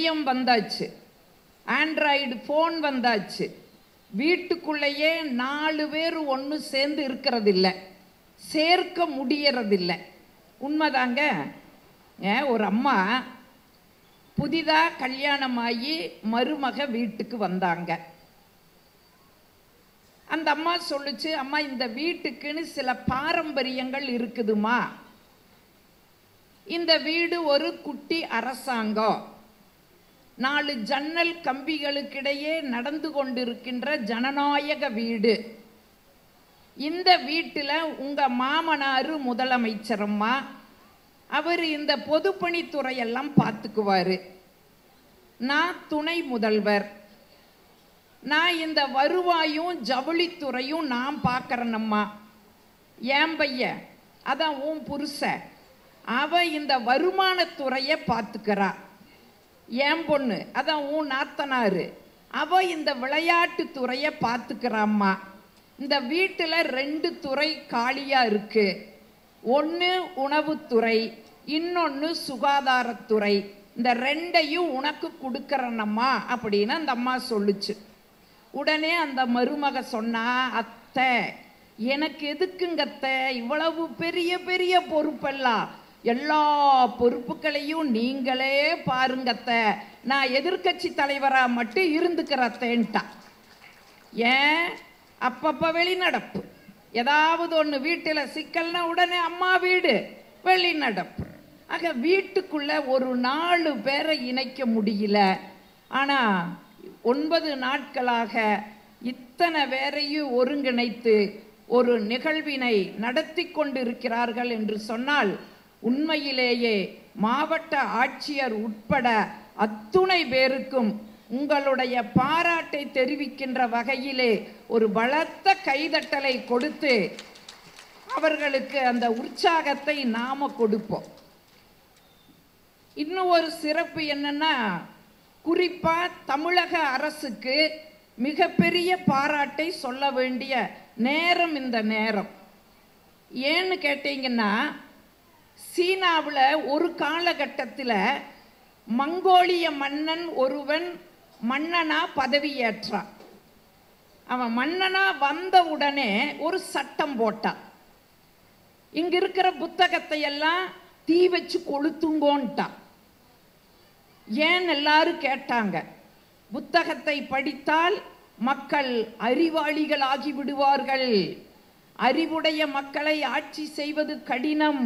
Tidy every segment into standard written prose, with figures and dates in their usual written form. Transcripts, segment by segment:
இணையம் வந்தாச்சு, Android phone வந்தாச்சு. வீட்டுக்குள்ளேயே 4 பேர் ஒன்று சேர்ந்து இருக்கிறதில்ல, சேர்க்க முடியறதில்லை. உண்மைதாங்க. ஒரு அம்மா புதிதாக கல்யாணமாகி மருமக வீட்டுக்கு வந்தாங்க. அந்த அம்மா சொல்லுச்சு, அம்மா இந்த வீட்டுக்குன்னு சில பாரம்பரியங்கள் இருக்குதுமா. இந்த வீடு ஒரு குட்டி அரசாங்கம், 4 ஜன்னல் கம்பிகளுக்கிடையே நடந்து கொண்டிருக்கின்ற ஜனநாயக வீடு. இந்த வீட்டில் உங்க மாமனாரு முதலமைச்சரம்மா, அவர் இந்த பொதுப்பணித்துறையெல்லாம் பார்த்துக்குவாரு. நான் துணை முதல்வர், நான் இந்த வருவாயும் ஜவுளித்துறையும் நான் பார்க்கறேனம்மா. என் பையன் அதான் உன் புருஷ, அவ இந்த வருமானத்துறையை பார்த்துக்கிறா. என் பொண்ணு அதான் உன் நாத்தனாரு, அவ இந்த விளையாட்டு துறையை பார்த்துக்கிறாம்மா. இந்த வீட்டில் 2 துறை காலியாக இருக்கு. ஒன்று உணவுத்துறை, இன்னொன்று சுகாதாரத்துறை. இந்த 2ஐயும் உனக்கு கொடுக்கறனம்மா அப்படின்னு அந்த அம்மா சொல்லுச்சு. உடனே அந்த மருமக சொன்னா, அத்தை எனக்கு எதுக்குங்கத்தை இவ்வளவு பெரிய பெரிய பொறுப்பெல்லாம், எல்லா பொறுப்புகளையும் நீங்களே பாருங்கத்த, நான் எதிர்கட்சி தலைவரா மட்டும் இருந்துக்கிறத்தேன்ட்டா. ஏன் அப்பப்ப வெளிநடப்பு, ஏதாவது ஒன்று வீட்டில் சிக்கல்னா உடனே அம்மா வீடு வெளிநடப்பு. ஆக வீட்டுக்குள்ள ஒரு 4 பேரை இணைக்க முடியல. ஆனால் 9 நாட்களாக இத்தனை பேரையும் ஒருங்கிணைத்து ஒரு நிகழ்வினை நடத்தி கொண்டிருக்கிறார்கள் என்று சொன்னால், உண்மையிலேயே மாவட்ட ஆட்சியர் உட்பட அத்துணை பேருக்கும் உங்களுடைய பாராட்டை தெரிவிக்கின்ற வகையிலே ஒரு பலத்த கைதட்டலை கொடுத்து அவர்களுக்கு அந்த உற்சாகத்தை நாம கொடுப்போம். இன்னும் ஒரு சிறப்பு என்னன்னா, குறிப்பா தமிழக அரசுக்கு மிகப்பெரிய பாராட்டை சொல்ல வேண்டிய நேரம் இந்த நேரம். ஏன்னு கேட்டீங்கன்னா, சீனாவில் ஒரு காலகட்டத்தில் மங்கோலிய மன்னன் ஒருவன் மன்னனா பதவியேற்றான். அவன் மன்னனா வந்த உடனே ஒரு சட்டம் போட்டான், இங்க இருக்கிற புத்தகத்தை எல்லாம் தீ வச்சு கொளுத்துங்கோன்ட்டான். ஏன் எல்லாரும் கேட்டாங்க, புத்தகத்தை படித்தால் மக்கள் அறிவாளிகள் ஆகி விடுவார்கள், அறிவுடைய மக்களை ஆட்சி செய்வது கடினம்,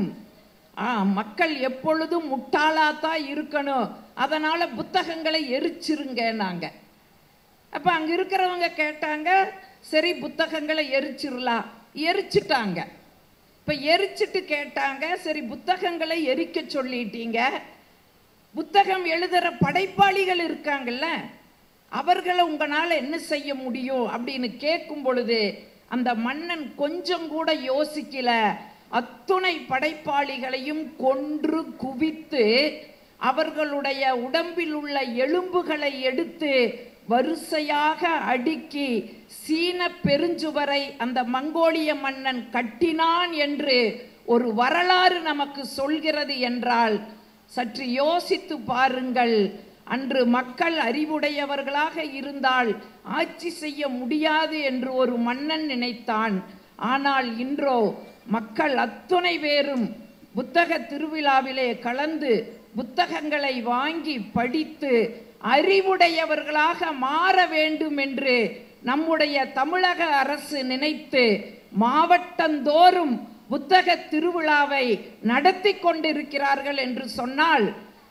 மக்கள் எப்பொழுதும் முட்டாளாத்தான் இருக்கணும், அதனால புத்தகங்களை எரிச்சிருங்க நாங்க. அப்ப அங்க இருக்கிறவங்க கேட்டாங்க, சரி புத்தகங்களை எரிச்சிடலாம், எரிச்சிட்டாங்க. இப்ப எரிச்சிட்டு கேட்டாங்க, சரி புத்தகங்களை எரிக்க சொல்லிட்டீங்க, புத்தகம் எழுதுற படைப்பாளிகள் இருக்காங்கல்ல, அவர்களை உங்களால என்ன செய்ய முடியும் அப்படின்னு கேட்கும் பொழுது அந்த மன்னன் கொஞ்சம் கூட யோசிக்கல, அத்துணை படைப்பாளிகளையும் கொன்று குவித்து அவர்களுடைய உடம்பில் உள்ள எலும்புகளை எடுத்து வரிசையாக அடுக்கி சீன பெருஞ்சுவரை அந்த மங்கோலிய மன்னன் கட்டினான் என்று ஒரு வரலாறு நமக்கு சொல்கிறது என்றால் சற்று யோசித்து பாருங்கள். அன்று மக்கள் அறிவுடையவர்களாக இருந்தால் ஆட்சி செய்ய முடியாது என்று ஒரு மன்னன் நினைத்தான். ஆனால் இன்றோ மக்கள் அத்துணை பேரும் புத்தக திருவிழாவிலே கலந்து புத்தகங்களை வாங்கி படித்து அறிவுடையவர்களாக மாற வேண்டும் என்று நம்முடைய தமிழக அரசு நினைத்து மாவட்டந்தோறும் புத்தக திருவிழாவை நடத்தி கொண்டிருக்கிறார்கள் என்று சொன்னால்,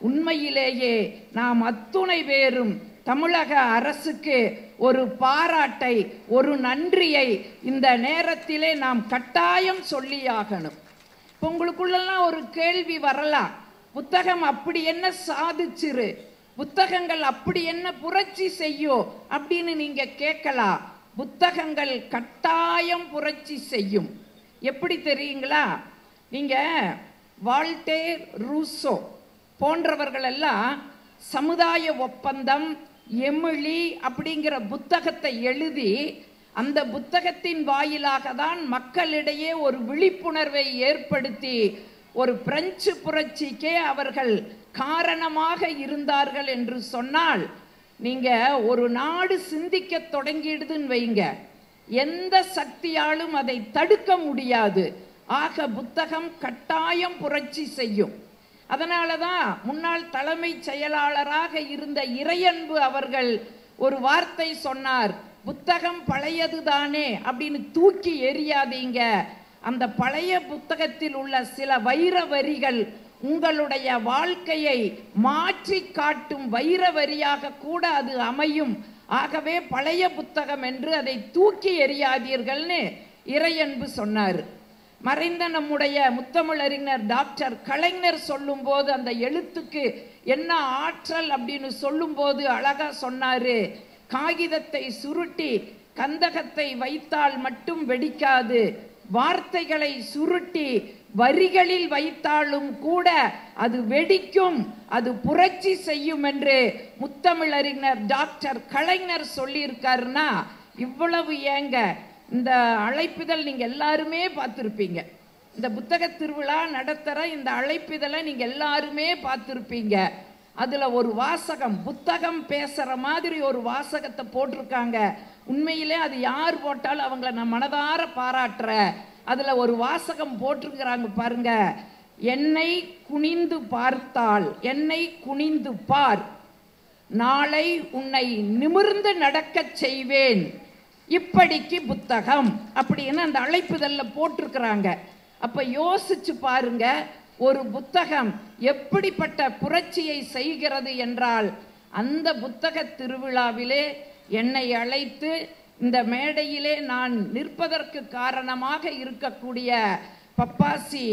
உண்மையிலேயே நாம் அத்துணை பேரும் தமிழக அரசுக்கு ஒரு பாராட்டை, ஒரு நன்றியை இந்த நேரத்திலே நாம் கட்டாயம் சொல்லியாகணும். உங்களுக்குள்ளெல்லாம் ஒரு கேள்வி வரலாம், புத்தகம் அப்படி என்ன சாதிச்சிரு, புத்தகங்கள் அப்படி என்ன புரட்சி செய்யும் அப்படின்னு நீங்க கேட்கலாம். புத்தகங்கள் கட்டாயம் புரட்சி செய்யும். எப்படி தெரியுங்களா, நீங்க வால்டேர், ரூசோ போன்றவர்கள் எல்லாம் சமுதாய ஒப்பந்தம், எமிலி அப்படிங்கிற புத்தகத்தை எழுதி அந்த புத்தகத்தின் வாயிலாக தான் மக்களிடையே ஒரு விழிப்புணர்வை ஏற்படுத்தி ஒரு பிரெஞ்சு புரட்சிக்கே அவர்கள் காரணமாக இருந்தார்கள் என்று சொன்னால், நீங்க ஒரு நாடு சிந்திக்க தொடங்கிடுதுன்னு வைங்க, எந்த சக்தியாலும் அதை தடுக்க முடியாது. ஆக புத்தகம் கட்டாயம் புரட்சி செய்யும். அதனாலதான் முன்னாள் தலைமை செயலாளராக இருந்த இறையன்பு அவர்கள் ஒரு வார்த்தை சொன்னார், புத்தகம் பழையதுதானே அப்படின்னு தூக்கி எறியாதீங்க, அந்த பழைய புத்தகத்தில் உள்ள சில வைர வரிகள் உங்களுடைய வாழ்க்கையை மாற்றி காட்டும் வைர வரியாக கூட அது அமையும். ஆகவே பழைய புத்தகம் என்று அதை தூக்கி எறியாதீர்கள்னு இறையன்பு சொன்னார். மறைந்த நம்முடைய முத்தமிழறிஞர் டாக்டர் கலைஞர் சொல்லும்போது அந்த எழுத்துக்கு என்ன ஆற்றல் அப்படின்னு சொல்லும்போது அழகா சொன்னாரு, காகிதத்தை சுருட்டி கந்தகத்தை வைத்தால் மட்டும் வெடிக்காது, வார்த்தைகளை சுருட்டி வரிகளில் வைத்தாலும் கூட அது வெடிக்கும், அது புரட்சி செய்யும் என்று முத்தமிழறிஞர் டாக்டர் கலைஞர் சொல்லியிருக்காருன்னா, இவ்வளவு ஏங்க இந்த அழைப்பிதழ் நீங்க எல்லாருமே பார்த்திருப்பீங்க. இந்த புத்தக திருவிழா நடத்துற இந்த அழைப்பிதழை நீங்க எல்லாருமே பார்த்திருப்பீங்க. அதுல ஒரு வாசகம், புத்தகம் பேசுற மாதிரி ஒரு வாசகத்தை போட்டிருக்காங்க. உண்மையிலே அது யார் போட்டாலும் அவங்கள நான் மனதார பாராட்டுற. அதுல ஒரு வாசகம் போட்டிருக்கிறாங்க பாருங்க, என்னை குனிந்து பார்த்தால், என்னை குனிந்து பார், நாளை உன்னை நிமிர்ந்து நடக்க செய்வேன், இப்படிக்கு புத்தகம் அப்படின்னு அந்த அழைப்புதல்ல போட்டிருக்கிறாங்க. அப்ப யோசிச்சு பாருங்க, ஒரு புத்தகம் எப்படிப்பட்ட புரட்சியை செய்கிறது என்றால், அந்த புத்தக திருவிழாவிலே என்னை அழைத்து இந்த மேடையிலே நான் நிற்பதற்கு காரணமாக இருக்கக்கூடிய பப்பாசி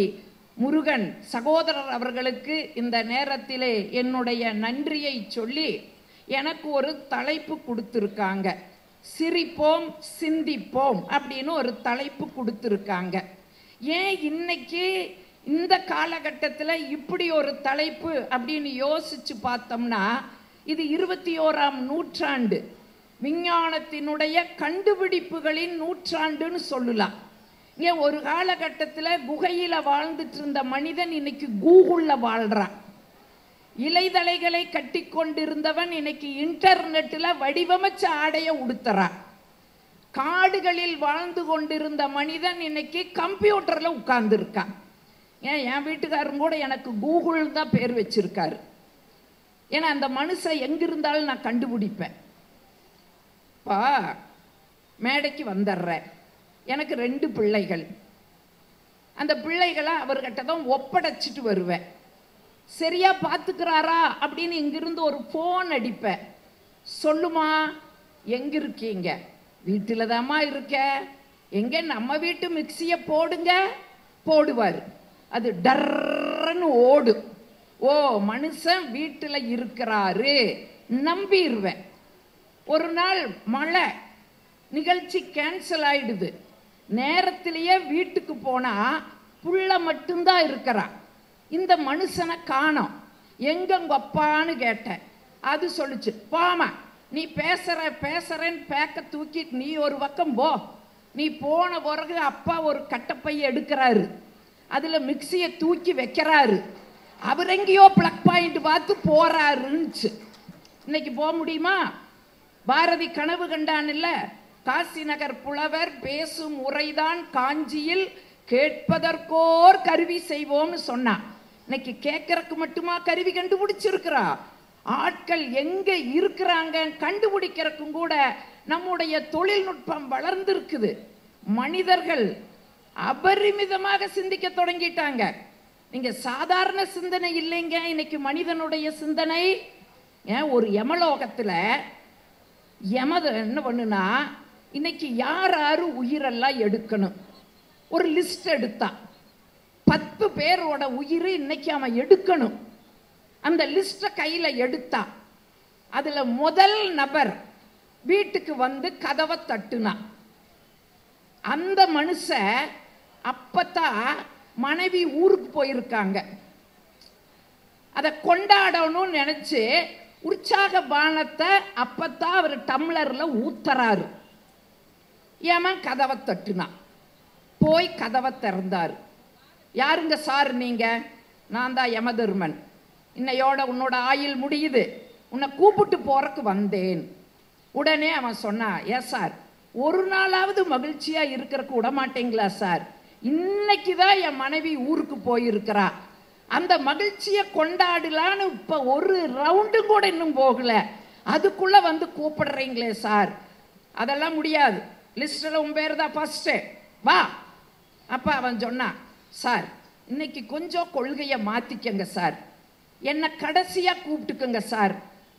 முருகன் சகோதரர் அவர்களுக்கு இந்த நேரத்திலே என்னுடைய நன்றியை சொல்லி எனக்கு ஒரு தலைப்பு கொடுத்திருக்காங்க. சிரிப்போம் சிந்திப்போம் அப்படின்னு ஒரு தலைப்பு கொடுத்திருக்காங்க. ஏன் இன்னைக்கு இந்த காலகட்டத்தில் இப்படி ஒரு தலைப்பு அப்படின்னு யோசிச்சு பார்த்தோம்னா, இது 21ஆம் நூற்றாண்டு, விஞ்ஞானத்தினுடைய கண்டுபிடிப்புகளின் நூற்றாண்டுன்னு சொல்லலாம். இங்கே ஒரு காலகட்டத்தில் குகையில் வாழ்ந்துட்டு இருந்த மனிதன் இன்னைக்கு கூகுளில் வாழ்றான். இலைதலைகளை கட்டி கொண்டிருந்தவன் இன்னைக்கு இன்டர்நெட்டில் வடிவமைச்ச ஆடையை உடுத்துறான். காடுகளில் வாழ்ந்து கொண்டிருந்த மனிதன் இன்னைக்கு கம்ப்யூட்டரில் உட்கார்ந்து இருக்கான். ஏன் என் வீட்டுக்காரரும் கூட எனக்கு கூகுள் தான் பேர் வச்சிருக்காரு. ஏன்னா அந்த மனுஷன் எங்கிருந்தாலும் நான் கண்டுபிடிப்பேன். பா மேடைக்கு வந்துடுறேன், எனக்கு 2 பிள்ளைகள். அந்த பிள்ளைகளை அவர்கிட்ட தான் ஒப்படைச்சிட்டு வருவேன். சரியா பார்த்துக்கிறாரா அப்படின்னு இங்கிருந்து ஒரு ஃபோன் அடிப்பேன். சொல்லுமா எங்க இருக்கீங்க? வீட்டில் தாம்மா இருக்க. எங்க நம்ம வீட்டு மிக்சியை போடுங்க, போடுவார். அது டர்ன்னு ஓடும். ஓ மனுஷன் வீட்டில் இருக்கிறாரு நம்பிடுவேன். ஒரு நாள் மழை, நிகழ்ச்சி கேன்சல் ஆயிடுது. நேரத்திலேயே வீட்டுக்கு போனா புள்ள மட்டும்தான் இருக்கிறான். இந்த மனுஷனை காணோம், எங்க உங்க அப்பான்னு கேட்டேன். அது சொல்லுச்சு, போமா நீ பேசுறேன்னு பேக்க தூக்கி நீ ஒரு பக்கம் போ. நீ போன பிறகு அப்பா ஒரு கட்டப்பையை எடுக்கிறாரு, அதுல மிக்சியை தூக்கி வைக்கிறாரு, அவர் எங்கேயோ பிளக் பாயிண்ட் பார்த்து போறாருன்னு. இன்னைக்கு போக முடியுமா? பாரதி கனவு கண்டான் இல்ல, காசி நகர் புலவர் பேசும் உரைதான் காஞ்சியில் கேட்பதற்கோர் கருவி செய்வோம்னு சொன்னான். இன்னைக்கு கேட்கறதுக்கு மட்டுமா கருவி கண்டுபிடிச்சிருக்கிறா? ஆட்கள் எங்க இருக்கிறாங்க கண்டுபிடிக்கிறதுக்கும் கூட நம்முடைய தொழில்நுட்பம் வளர்ந்திருக்குது. மனிதர்கள் அபரிமிதமாக சிந்திக்க தொடங்கிட்டாங்க. நீங்க சாதாரண சிந்தனை இல்லைங்க இன்னைக்கு மனிதனுடைய சிந்தனை. ஒரு யமலோகத்துல யமத என்ன பண்ணுனா, இன்னைக்கு யார் யாரு உயிரெல்லாம் எடுக்கணும் ஒரு லிஸ்ட் எடுத்தா 10 பேரோட உயிர் இன்னைக்கு அவன் எடுக்கணும். அந்த லிஸ்ட கையில எடுத்தா அதுல முதல் நபர் வீட்டுக்கு வந்து கதவை தட்டுனா, அந்த மனுஷன் அப்பதான் மனைவி ஊருக்கு போயிருக்காங்க, அதை கொண்டாடணும்னு நினைச்சு உற்சாக பானத்தை அப்பத்தான் அவர் டம்ளர்ல ஊத்துறாரு. ஏமா கதவை தட்டுனா, போய் கதவை திறந்தாரு. யாருங்க சார் நீங்க? நான் தான் யமதர்மன். இன்னையோட உன்னோட ஆயுள் முடியுது, உன்னை கூப்பிட்டு போறக்கு வந்தேன். உடனே அவன் சொன்னான், ஏன் சார் ஒரு நாளாவது மகிழ்ச்சியா இருக்கிறக்கு விட மாட்டேங்களா சார்? இன்னைக்கு தான் என் மனைவி ஊருக்கு போயிருக்கிறா, அந்த மகிழ்ச்சியை கொண்டாடலான்னு இப்ப ஒரு ரவுண்டு கூட இன்னும் போகல, அதுக்குள்ள வந்து கூப்பிடுறீங்களே சார். அதெல்லாம் முடியாது, லிஸ்ட்ல உன் பேர் தான் ஃபர்ஸ்ட், வா. அப்ப அவன் சொன்னான், சார் இன்னைக்கு கொஞ்சம் கொள்கையை மாத்திக்கங்க சார், என்னை கடைசியா கூப்பிட்டுக்குங்க சார்,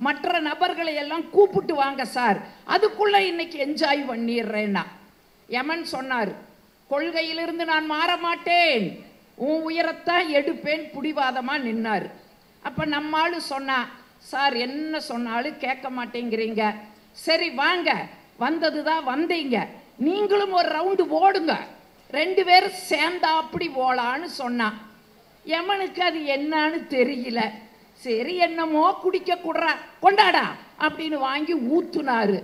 மற்ற நபர்களை எல்லாம் கூப்பிட்டு வாங்க சார், அதுக்குள்ள இன்னைக்கு என்ஜாய் பண்ணிடுறேன்னா. யமன் சொன்னார், கொள்கையிலிருந்து நான் மாற மாட்டேன், உன் உயரத்தான் எடுப்பேன், புடிவாதமா நின்னார். அப்ப நம்மாளு சொன்னா, சார் என்ன சொன்னாலும் கேட்க மாட்டேங்கிறீங்க, சரி வாங்க, வந்ததுதான் வந்தீங்க, நீங்களும் ஒரு ரவுண்டு ஓடுங்க, 2 பேரும் சேர்ந்தா அப்படி போலான்னு சொன்னான். யமனுக்கு அது என்னன்னு தெரியல. சரி என்னமோ குடிக்க குடுறா, கொண்டாடா அப்படின்னு வாங்கி ஊத்துனாரு.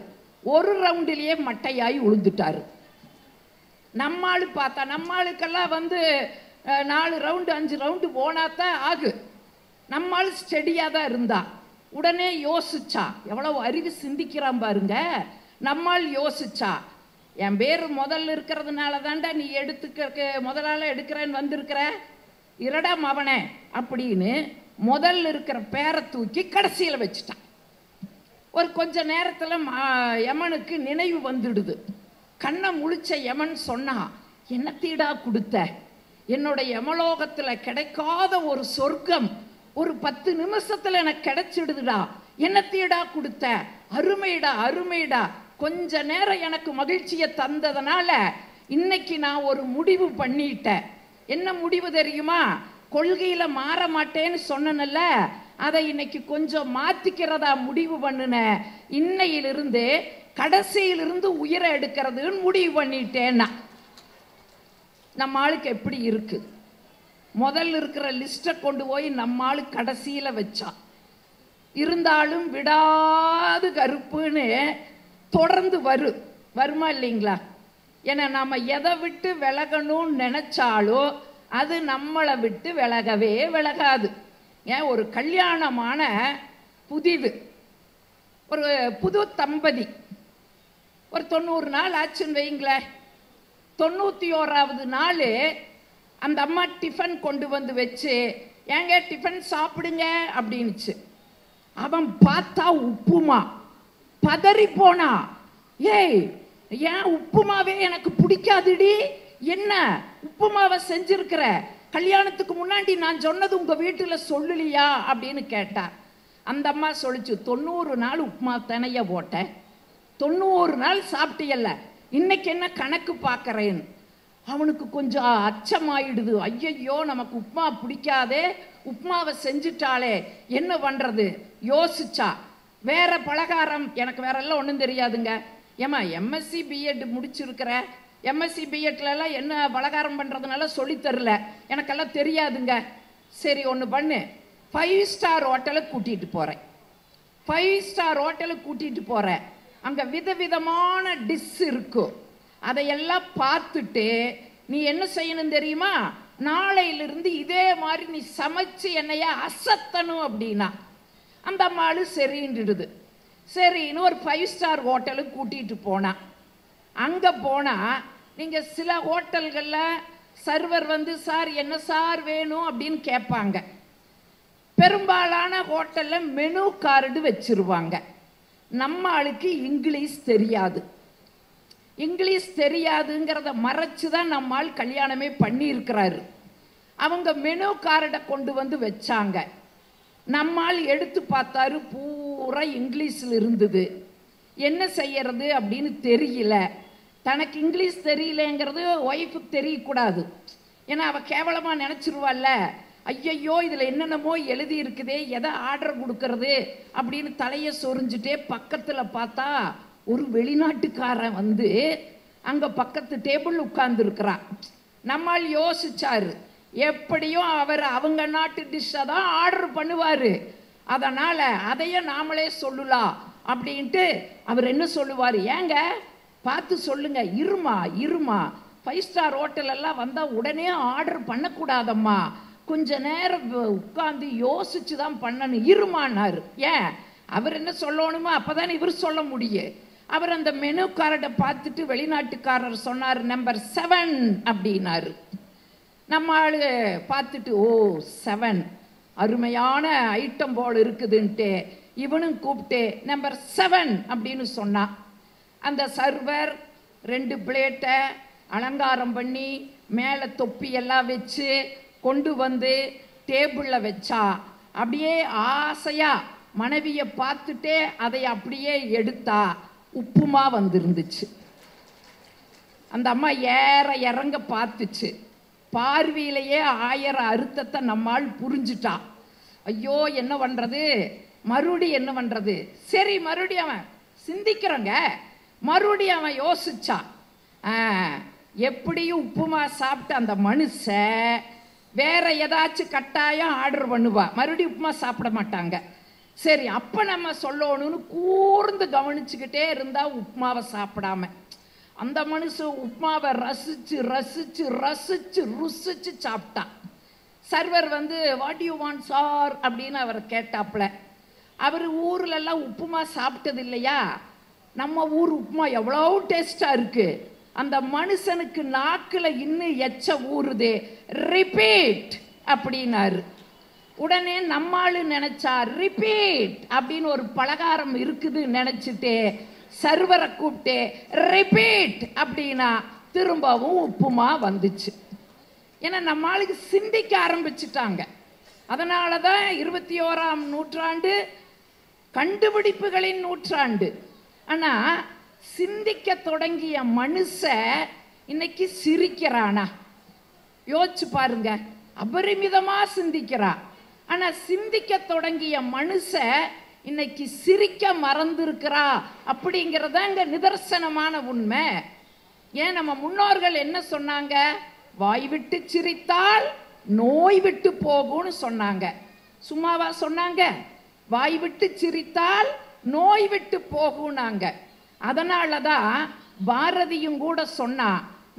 ஒரு ரவுண்டிலேயே மட்டையாய் உழுந்துட்டாரு. நம்மாளு பார்த்தா, நம்மாளுக்கெல்லாம் வந்து 4 ரவுண்டு 5 ரவுண்டு போனாதான் ஆகு. நம்மாள் ஸ்டெடியா தான் இருந்தா. உடனே யோசிச்சா, எவ்வளவு அறிவு சிந்திக்கிறான் பாருங்க. நம்மாள் யோசிச்சா, என் பேர் முதல்ல இருக்கிறதுனால தாண்டா நீ எடுத்துக்க முதலால எடுக்கிறேன்னு வந்திருக்கிற, இரடா மவனே அப்படின்னு முதல்ல இருக்கிற பேரை தூக்கி கடைசியில் வச்சுட்டான். ஒரு கொஞ்ச நேரத்தில் யமனுக்கு நினைவு வந்துடுது. கண்ணை முழிச்ச யமன் சொன்னா, என்ன தீடா கொடுத்த, என்னோட யமலோகத்தில் கிடைக்காத ஒரு சொர்க்கம் ஒரு 10 நிமிஷத்துல எனக்கு கிடைச்சிடுதுடா, என்ன தீடா கொடுத்த, அருமைடா அருமைடா, கொஞ்ச நேரம் எனக்கு மகிழ்ச்சியை தந்ததுனால இன்னைக்கு நான் ஒரு முடிவு பண்ணிட்டேன். என்ன முடிவு தெரியுமா? கொள்கையில மாற மாட்டேன்னு சொன்னேன்ல, அதை இன்னைக்கு கொஞ்சம் மாத்திக்கிறதா முடிவு பண்ணுன. இன்னையிலிருந்து கடைசியிலிருந்து உயிரை எடுக்கிறதுன்னு முடிவு பண்ணிட்டேன்னா. நம்ம ஆளுக்கு எப்படி இருக்கு? முதல்ல இருக்கிற லிஸ்ட்டை கொண்டு போய் நம்ம ஆளு கடைசியில வச்சா. இருந்தாலும் விடாது கருப்புன்னு தொடர்ந்து வருமா இல்லைங்களா? ஏன்னா நம்ம எதை விட்டு விலகணும்னு நினைச்சாலும் அது நம்மளை விட்டு விலகவே விலகாது. ஏன், ஒரு கல்யாணமான ஒரு புது தம்பதி ஒரு 90 நாள் ஆச்சுன்னு வைங்களேன். 91வது நாள் அந்த அம்மா டிஃபன் கொண்டு வந்து வச்சு, ஏங்க டிஃபன் சாப்பிடுங்க அப்படின்னுச்சு. அவன் பார்த்தா உப்புமா, பதறி போனா, ஏய் ஏன் உப்புமாவே எனக்கு பிடிக்காதுடி, என்ன உப்புமாவை செஞ்சிருக்கிற, கல்யாணத்துக்கு முன்னாடி நான் சொன்னது உங்க வீட்டுல சொல்லலையா அப்படின்னு கேட்டா. அந்த அம்மா சொல்லிச்சு, 90 நாள் உப்புமா தனைய போட்ட, 90 நாள் சாப்பிட்டியல்ல, இன்னைக்கு என்ன கணக்கு பார்க்கறேன்னு. அவனுக்கு கொஞ்சம் அச்சமாயிடுது. ஐயையோ நமக்கு உப்புமா பிடிக்காதே, உப்புமாவை செஞ்சுட்டாலே என்ன பண்றது யோசிச்சா. வேற பலகாரம் எனக்கு வேற எல்லாம் ஒன்றும் தெரியாதுங்க. ஏமா எம்எஸ்சி பிஎட் முடிச்சிருக்கிற, எம்எஸ்சி பிஎட்ல எல்லாம் என்ன பலகாரம் பண்றதுனால சொல்லித்தரல, எனக்கெல்லாம் தெரியாதுங்க. சரி ஒன்று பண்ணு, 5 ஸ்டார் ஹோட்டலுக்கு கூட்டிட்டு போறேன். 5 ஸ்டார் ஹோட்டலுக்கு கூட்டிட்டு போறேன், அங்க விதவிதமான டிஷ் இருக்கும், அதையெல்லாம் பார்த்துட்டு நீ என்ன செய்யணும் தெரியுமா, நாளையிலிருந்து இதே மாதிரி நீ சமைச்சு என்னைய அசத்தணும் அப்படின்னா. அந்த அம்மாளு சரின்னுடுது. சரின்னு ஒரு 5 ஸ்டார் ஹோட்டலுக்கு கூட்டிட்டு போனா. அங்க போனா நீங்க சில ஹோட்டல்கள்ல சர்வர் வந்து சார் என்ன சார் வேணும் அப்படின்னு கேட்பாங்க. பெரும்பாலான ஹோட்டல்ல மெனு கார்டு வச்சிருவாங்க. நம்ம ஆளுக்கு இங்கிலீஷ் தெரியாது. இங்கிலீஷ் தெரியாதுங்கிறத மறைச்சுதான் நம்ம ஆள் கல்யாணமே பண்ணியிருக்கிறாரு. அவங்க மெனு கார்டை கொண்டு வந்து வச்சாங்க. நம்மால் எடுத்து பார்த்தாரு, பூரா இங்கிலீஷில் இருந்தது. என்ன செய்யறது அப்படின்னு தெரியல. தனக்கு இங்கிலீஷ் தெரியலங்கிறது ஒய்ஃபுக்கு தெரியக்கூடாது, ஏன்னா அவள் கேவலமாக நினச்சிருவாள்ல. ஐயையோ இதில் என்னென்னமோ எழுதி இருக்குதே, எதை ஆர்டர் கொடுக்கறது அப்படின்னு தலையை சொரிஞ்சுட்டே பக்கத்தில் பார்த்தா ஒரு வெளிநாட்டுக்காரன் வந்து அங்கே பக்கத்து டேபிள் உட்கார்ந்துருக்கிறான். நம்மால் யோசிச்சாரு, எப்படியும் அவர் அவங்க நாட்டு டிஷ்ஷை தான் ஆர்டர் பண்ணுவார், அதனால் அதையே நாமளே சொல்லலாம் அப்படின்ட்டு அவர் என்ன சொல்லுவார், ஏங்க பார்த்து சொல்லுங்க, இருமா 5 ஸ்டார் ஹோட்டலெல்லாம் வந்தால் உடனே ஆர்டர் பண்ணக்கூடாதம்மா, கொஞ்ச நேரம் உட்கார்ந்து யோசிச்சு தான் பண்ணணும், இருமானாரு. ஏன், அவர் என்ன சொல்லணுமோ அப்பதானே இவர் சொல்ல முடியும். அவர் அந்த மெனு கார்டை பார்த்துட்டு வெளிநாட்டுக்காரர் சொன்னார், நம்பர் 7 அப்படின்னாரு. நம்ம ஆளு பார்த்துட்டு, ஓ 7 அருமையான ஐட்டம் போல் இருக்குதுன்ட்டு இவனும் கூப்பிட்டு நம்பர் 7 அப்படின்னு சொன்னான். அந்த சர்வர் 2 பிளேட்டை அலங்காரம் பண்ணி மேலே தொப்பி எல்லாம் வச்சு கொண்டு வந்து டேபிளில் வச்சா. அப்படியே ஆசையா மனைவியை பார்த்துட்டே அதை அப்படியே எடுத்தா. உப்புமா வந்துருந்துச்சு. அந்த அம்மா ஏற இறங்க பார்த்துச்சு. பார்வையிலேயே 1000 அர்த்தத்தை நம்மால் புரிஞ்சுட்டா. ஐயோ என்ன பண்றது, மறுபடி என்ன பண்றது. சரி மறுபடியும் அவன் சிந்திக்கிறோங்க, மறுபடியும் அவன் யோசிச்சா. எப்படியும் உப்புமா சாப்பிட்டு அந்த மனுஷன் வேற ஏதாச்சும் கட்டாயம் ஆர்டர் பண்ணுவா, மறுபடியும் உப்புமா சாப்பிட மாட்டாங்க. சரி அப்ப நம்ம சொல்லணும்னு கூர்ந்து கவனிச்சுக்கிட்டே இருந்தா உப்புமாவை சாப்பிடாம அந்த மனுஷன் உப்புமாவை ரசிச்சு ரசிச்சு ரசிச்சு ருசிச்சு சாப்பிட்டா. சர்வர் வந்து வாட் யூ வாண்ட் சார் அப்படின்னு அவர் கேட்டாப்புல. அவர் ஊர்ல எல்லாம் உப்புமா சாப்பிட்டது இல்லையா, நம்ம ஊர் உப்புமா எவ்வளோ டேஸ்டா இருக்கு. அந்த மனுஷனுக்கு நாக்குல இன்னும் எச்ச ஊறுதே. ரிப்பீட் அப்படின்னாரு. உடனே நம்மாளு நினைச்சா ரிப்பீட் அப்படின்னு ஒரு பலகாரம் இருக்குது நினைச்சிட்டு சர்வரை கூப்பிட்டு ரிப்பீட் அப்படின்னா திரும்பவும் உப்புமா வந்துச்சு. ஏன்னா நம்ம ஆளுக்கு சிந்திக்க ஆரம்பிச்சுட்டாங்க. அதனாலதான் 21ஆம் நூற்றாண்டு கண்டுபிடிப்புகளின் நூற்றாண்டு. ஆனா சிந்திக்க தொடங்கிய மனுஷன் இன்னைக்கு சிரிக்கிறானா யோசிச்சு பாருங்க. அபரிமிதமா சிந்திக்கிறா. ஆனா சிந்திக்க தொடங்கிய மனுஷன் இன்னைக்கு சிரிக்க மறந்திருக்கிறா அப்படிங்கிறத இங்க நிதர்சனமான உண்மை. ஏன் நம்ம முன்னோர்கள் என்ன சொன்னாங்க, வாய் விட்டு சிரித்தால் நோய் விட்டு போகும்னு சொன்னாங்க. சும்மாவா சொன்னாங்க, வாய் விட்டு சிரித்தால் நோய் விட்டு போகும்னாங்க. அதனாலதான் பாரதியும் கூட சொன்னா,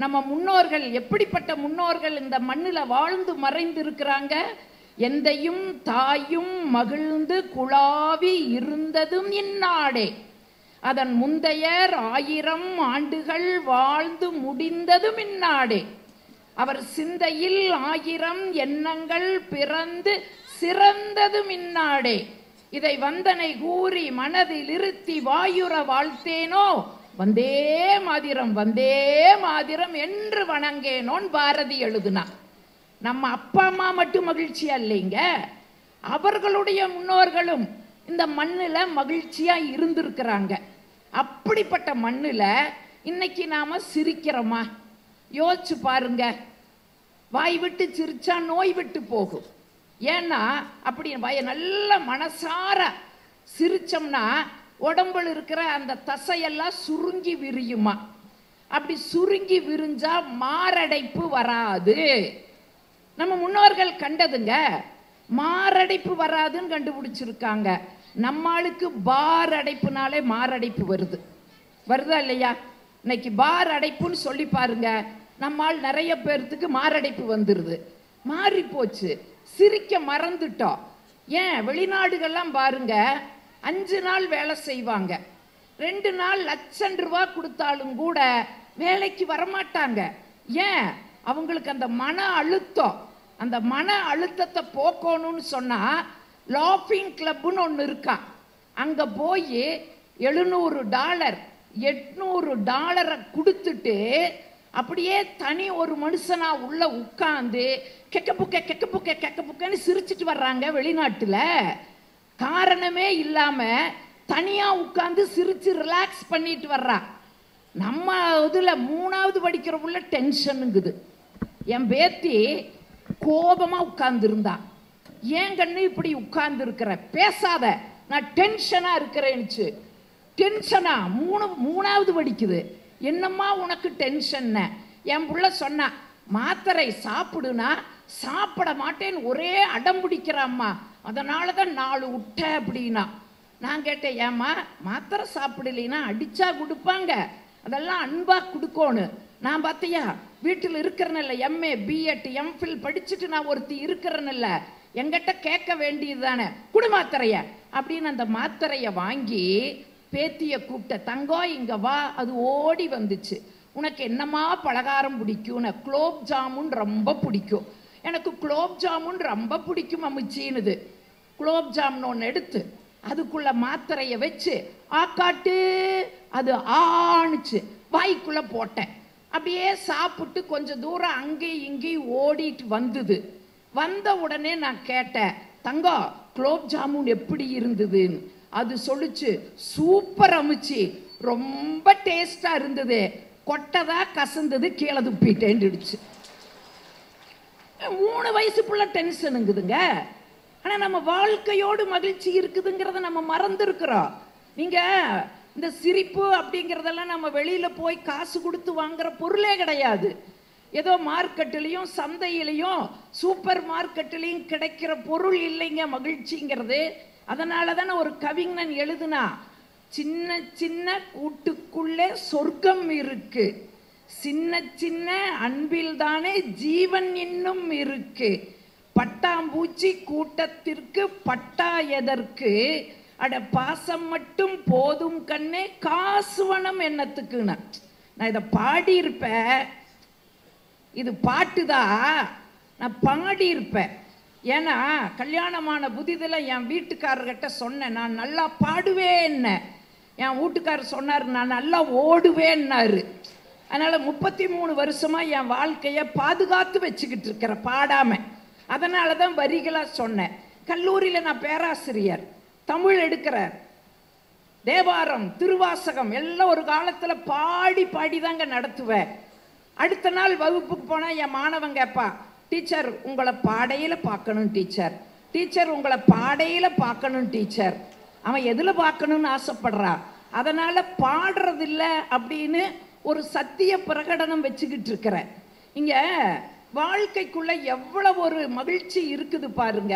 நம்ம முன்னோர்கள் எப்படிப்பட்ட முன்னோர்கள் இந்த மண்ணில் வாழ்ந்து மறைந்து இருக்கிறாங்க. எந்தையும் தாயும் மகிழ்ந்து குழாவி இருந்ததும் இந்நாடே, அதன் முந்தையர் 1000 ஆண்டுகள் வாழ்ந்து முடிந்ததும் இந்நாடே, அவர் சிந்தையில் 1000 எண்ணங்கள் பிறந்து சிறந்ததும் இந்நாடே, இதை வந்தனை கூறி மனதில் இருத்தி வாயுற வாழ்த்தேனோ வந்தே மாதிரம் என்று வணங்கேனோன் பாரதி எழுதுனா. நம்ம அப்பா அம்மா மட்டும் மகிழ்ச்சியா இல்லைங்க, அவர்களுடைய முன்னோர்களும் இந்த மண்ணில் மகிழ்ச்சியா இருந்திருக்கிறாங்க. அப்படிப்பட்ட மண்ணில் இன்னைக்கு நாம சிரிக்கிறோமா யோசிச்சு பாருங்க. வாய் விட்டு சிரிச்சா நோய் விட்டு போகும். ஏன்னா அப்படி நல்ல மனசார சிரிச்சோம்னா உடம்புல இருக்கிற அந்த தசையெல்லாம் சுருங்கி விரியுமா. அப்படி சுருங்கி விரிஞ்சா மாரடைப்பு வராது. நம்ம முன்னோர்கள் கண்டதுங்க, மாரடைப்பு வராதுன்னு கண்டுபிடிச்சிருக்காங்க. நம்மளுக்கு பார் அடைப்புனாலே மாரடைப்பு வருதா இல்லையா? இன்னைக்கு பார் அடைப்புன்னு சொல்லி பாருங்க, நம்மால் நிறைய பேர்த்துக்கு மாரடைப்பு வந்துருது. மாறி போச்சு, சிரிக்க மறந்துட்டோம். ஏன் வெளிநாடுகள்லாம் பாருங்க, 5 நாள் வேலை செய்வாங்க, 2 நாள் ₹1,00,000 கொடுத்தாலும் கூட வேலைக்கு வரமாட்டாங்க. ஏன்? அவங்களுக்கு அந்த மன அழுத்தம். அந்த மன அழுத்தத்தை போக்கணும்னு சொன்னா லாஃபிங் கிளப்னு ஒன்று இருக்கா. அங்க போய் $700 $800 கொடுத்துட்டு அப்படியே தனி ஒரு மனுஷனா உள்ள உட்கார்ந்து கெக்கப்புக்கன்னு சிரிச்சிட்டு வர்றாங்க வெளிநாட்டுல. காரணமே இல்லாம தனியா உட்கார்ந்து சிரிச்சு ரிலாக்ஸ் பண்ணிட்டு வர்றா. நம்ம இதுல 3வது படிக்கிற உள்ள டென்ஷனுங்குது. என் பேத்தி கோபமா உட்கார்ந்து இருந்தா, ஏன் கண்ணு இப்படி உட்கார்ந்து இருக்கிற, பேசாத, நான் டென்ஷனா இருக்கிறேன்னு. டென்ஷனா? 3வது படிக்குது. என்னம்மா உனக்கு டென்ஷன்? என் புள்ள சொன்னா, மாத்திரை சாப்பிடுனா சாப்பிட மாட்டேன்னு ஒரே அடம் பிடிக்கிறாம்மா, அதனாலதான் 4 விட்ட அப்படின்னா. நான் கேட்டேன், ஏம்மா மாத்திரை சாப்பிடலைன்னா அடிச்சா கொடுப்பாங்க, அதெல்லாம் அன்பா கொடுக்கணும். நான் பார்த்தியா வீட்டில் இருக்கிறனில்ல, எம்ஏ பிஎட் எம்ஃபில் படிச்சுட்டு நான் ஒருத்தி இருக்கிறனில்ல, எங்கிட்ட கேட்க வேண்டியது தானே, குடு மாத்திரைய அப்படின்னு அந்த மாத்திரையை வாங்கி பேத்திய கூப்பிட்ட, தங்கம் இங்க வா. அது ஓடி வந்துச்சு. உனக்கு என்னமா பலகாரம் பிடிக்கும்? குலோப் ஜாமுன் ரொம்ப பிடிக்கும். எனக்கு குலோப் ஜாமுன் ரொம்ப பிடிக்கும் அம்மிச்சின்னுது. குலோப் ஜாமுன் ஒன்று எடுத்து அதுக்குள்ள மாத்திரையை வச்சு ஆக்காட்டு, அது ஆணுச்சு. வாய்க்குள்ள போட்டேன். அப்படியே சாப்பிட்டு கொஞ்சம் தூரம் அங்கேயும் இங்கேயும் ஓடிட்டு வந்தது. வந்த உடனே நான் கேட்டேன், தங்கம் குலோப் ஜாமுன் எப்படி இருந்ததுன்னு. அது சொல்லுச்சு, சூப்பர் அம்மிச்சி, ரொம்ப டேஸ்டா இருந்தது, கொட்டதா கசந்தது, கீழே துப்பிட்டேன்டுச்சு. 3 வயசு புள்ள டென்ஷனுங்குதுங்க. ஆனா நம்ம வாழ்க்கையோடு மகிழ்ச்சி இருக்குதுங்கிறத நம்ம மறந்துருக்கிறோம். நீங்க இந்த சிரிப்பு அப்படிங்கிறதெல்லாம் நம்ம வெளியில போய் காசு கொடுத்து வாங்குற பொருளே கிடையாது. ஏதோ மார்க்கெட்டிலையும் சந்தையிலையும் சூப்பர் மார்க்கெட்டிலையும் கிடைக்கிற பொருள் இல்லைங்க மகிழ்ச்சிங்கிறது. அதனால தானே ஒரு கவிஞன் எழுதுனா, சின்ன சின்ன கூட்டுக்குள்ளே சொர்க்கம் இருக்கு, சின்ன சின்ன அன்பில் தானே ஜீவன் இன்னும் இருக்கு, பட்டாம்பூச்சி கூட்டத்திற்கு பட்டா எதற்கு, அட பாசம் மட்டும் போதும் கண்ணே காசுவனம் என்னத்துக்குன்னு. நான் இதை பாடியிருப்பேன், இது பாட்டுதான், நான் பாடியிருப்பேன். ஏன்னா கல்யாணமான புதிதில் என் வீட்டுக்காரர்கிட்ட சொன்னேன், நான் நல்லா பாடுவேன். என் வீட்டுக்காரர் சொன்னார், நான் நல்லா ஓடுவேன்னாரு. அதனால் 33 வருஷமாக என் வாழ்க்கையை பாதுகாத்து வச்சுக்கிட்டு இருக்கிறேன் பாடாமல். அதனால தான் வரிகளாக சொன்னேன். கல்லூரியில் நான் பேராசிரியர், தமிழ் எடுக்கிறார், தேவாரம் திருவாசகம் எல்லாம் ஒரு காலத்தில் பாடி பாடி தாங்க நடத்துவேன். அடுத்த நாள் வகுப்புக்கு போனால் என் மாணவன் கேட்பா, டீச்சர் உங்களை பாடையில் பார்க்கணும் டீச்சர், டீச்சர் உங்களை பாடையில் பார்க்கணும் டீச்சர். அவன் எதில் பார்க்கணும்னு ஆசைப்படுறா. அதனால் பாடுறதில்ல அப்படின்னு ஒரு சத்திய பிரகடனம் வச்சுக்கிட்டு இருக்கிறேன். இங்கே வாழ்க்கைக்குள்ள எவ்வளவு ஒரு மகிழ்ச்சி இருக்குது பாருங்க.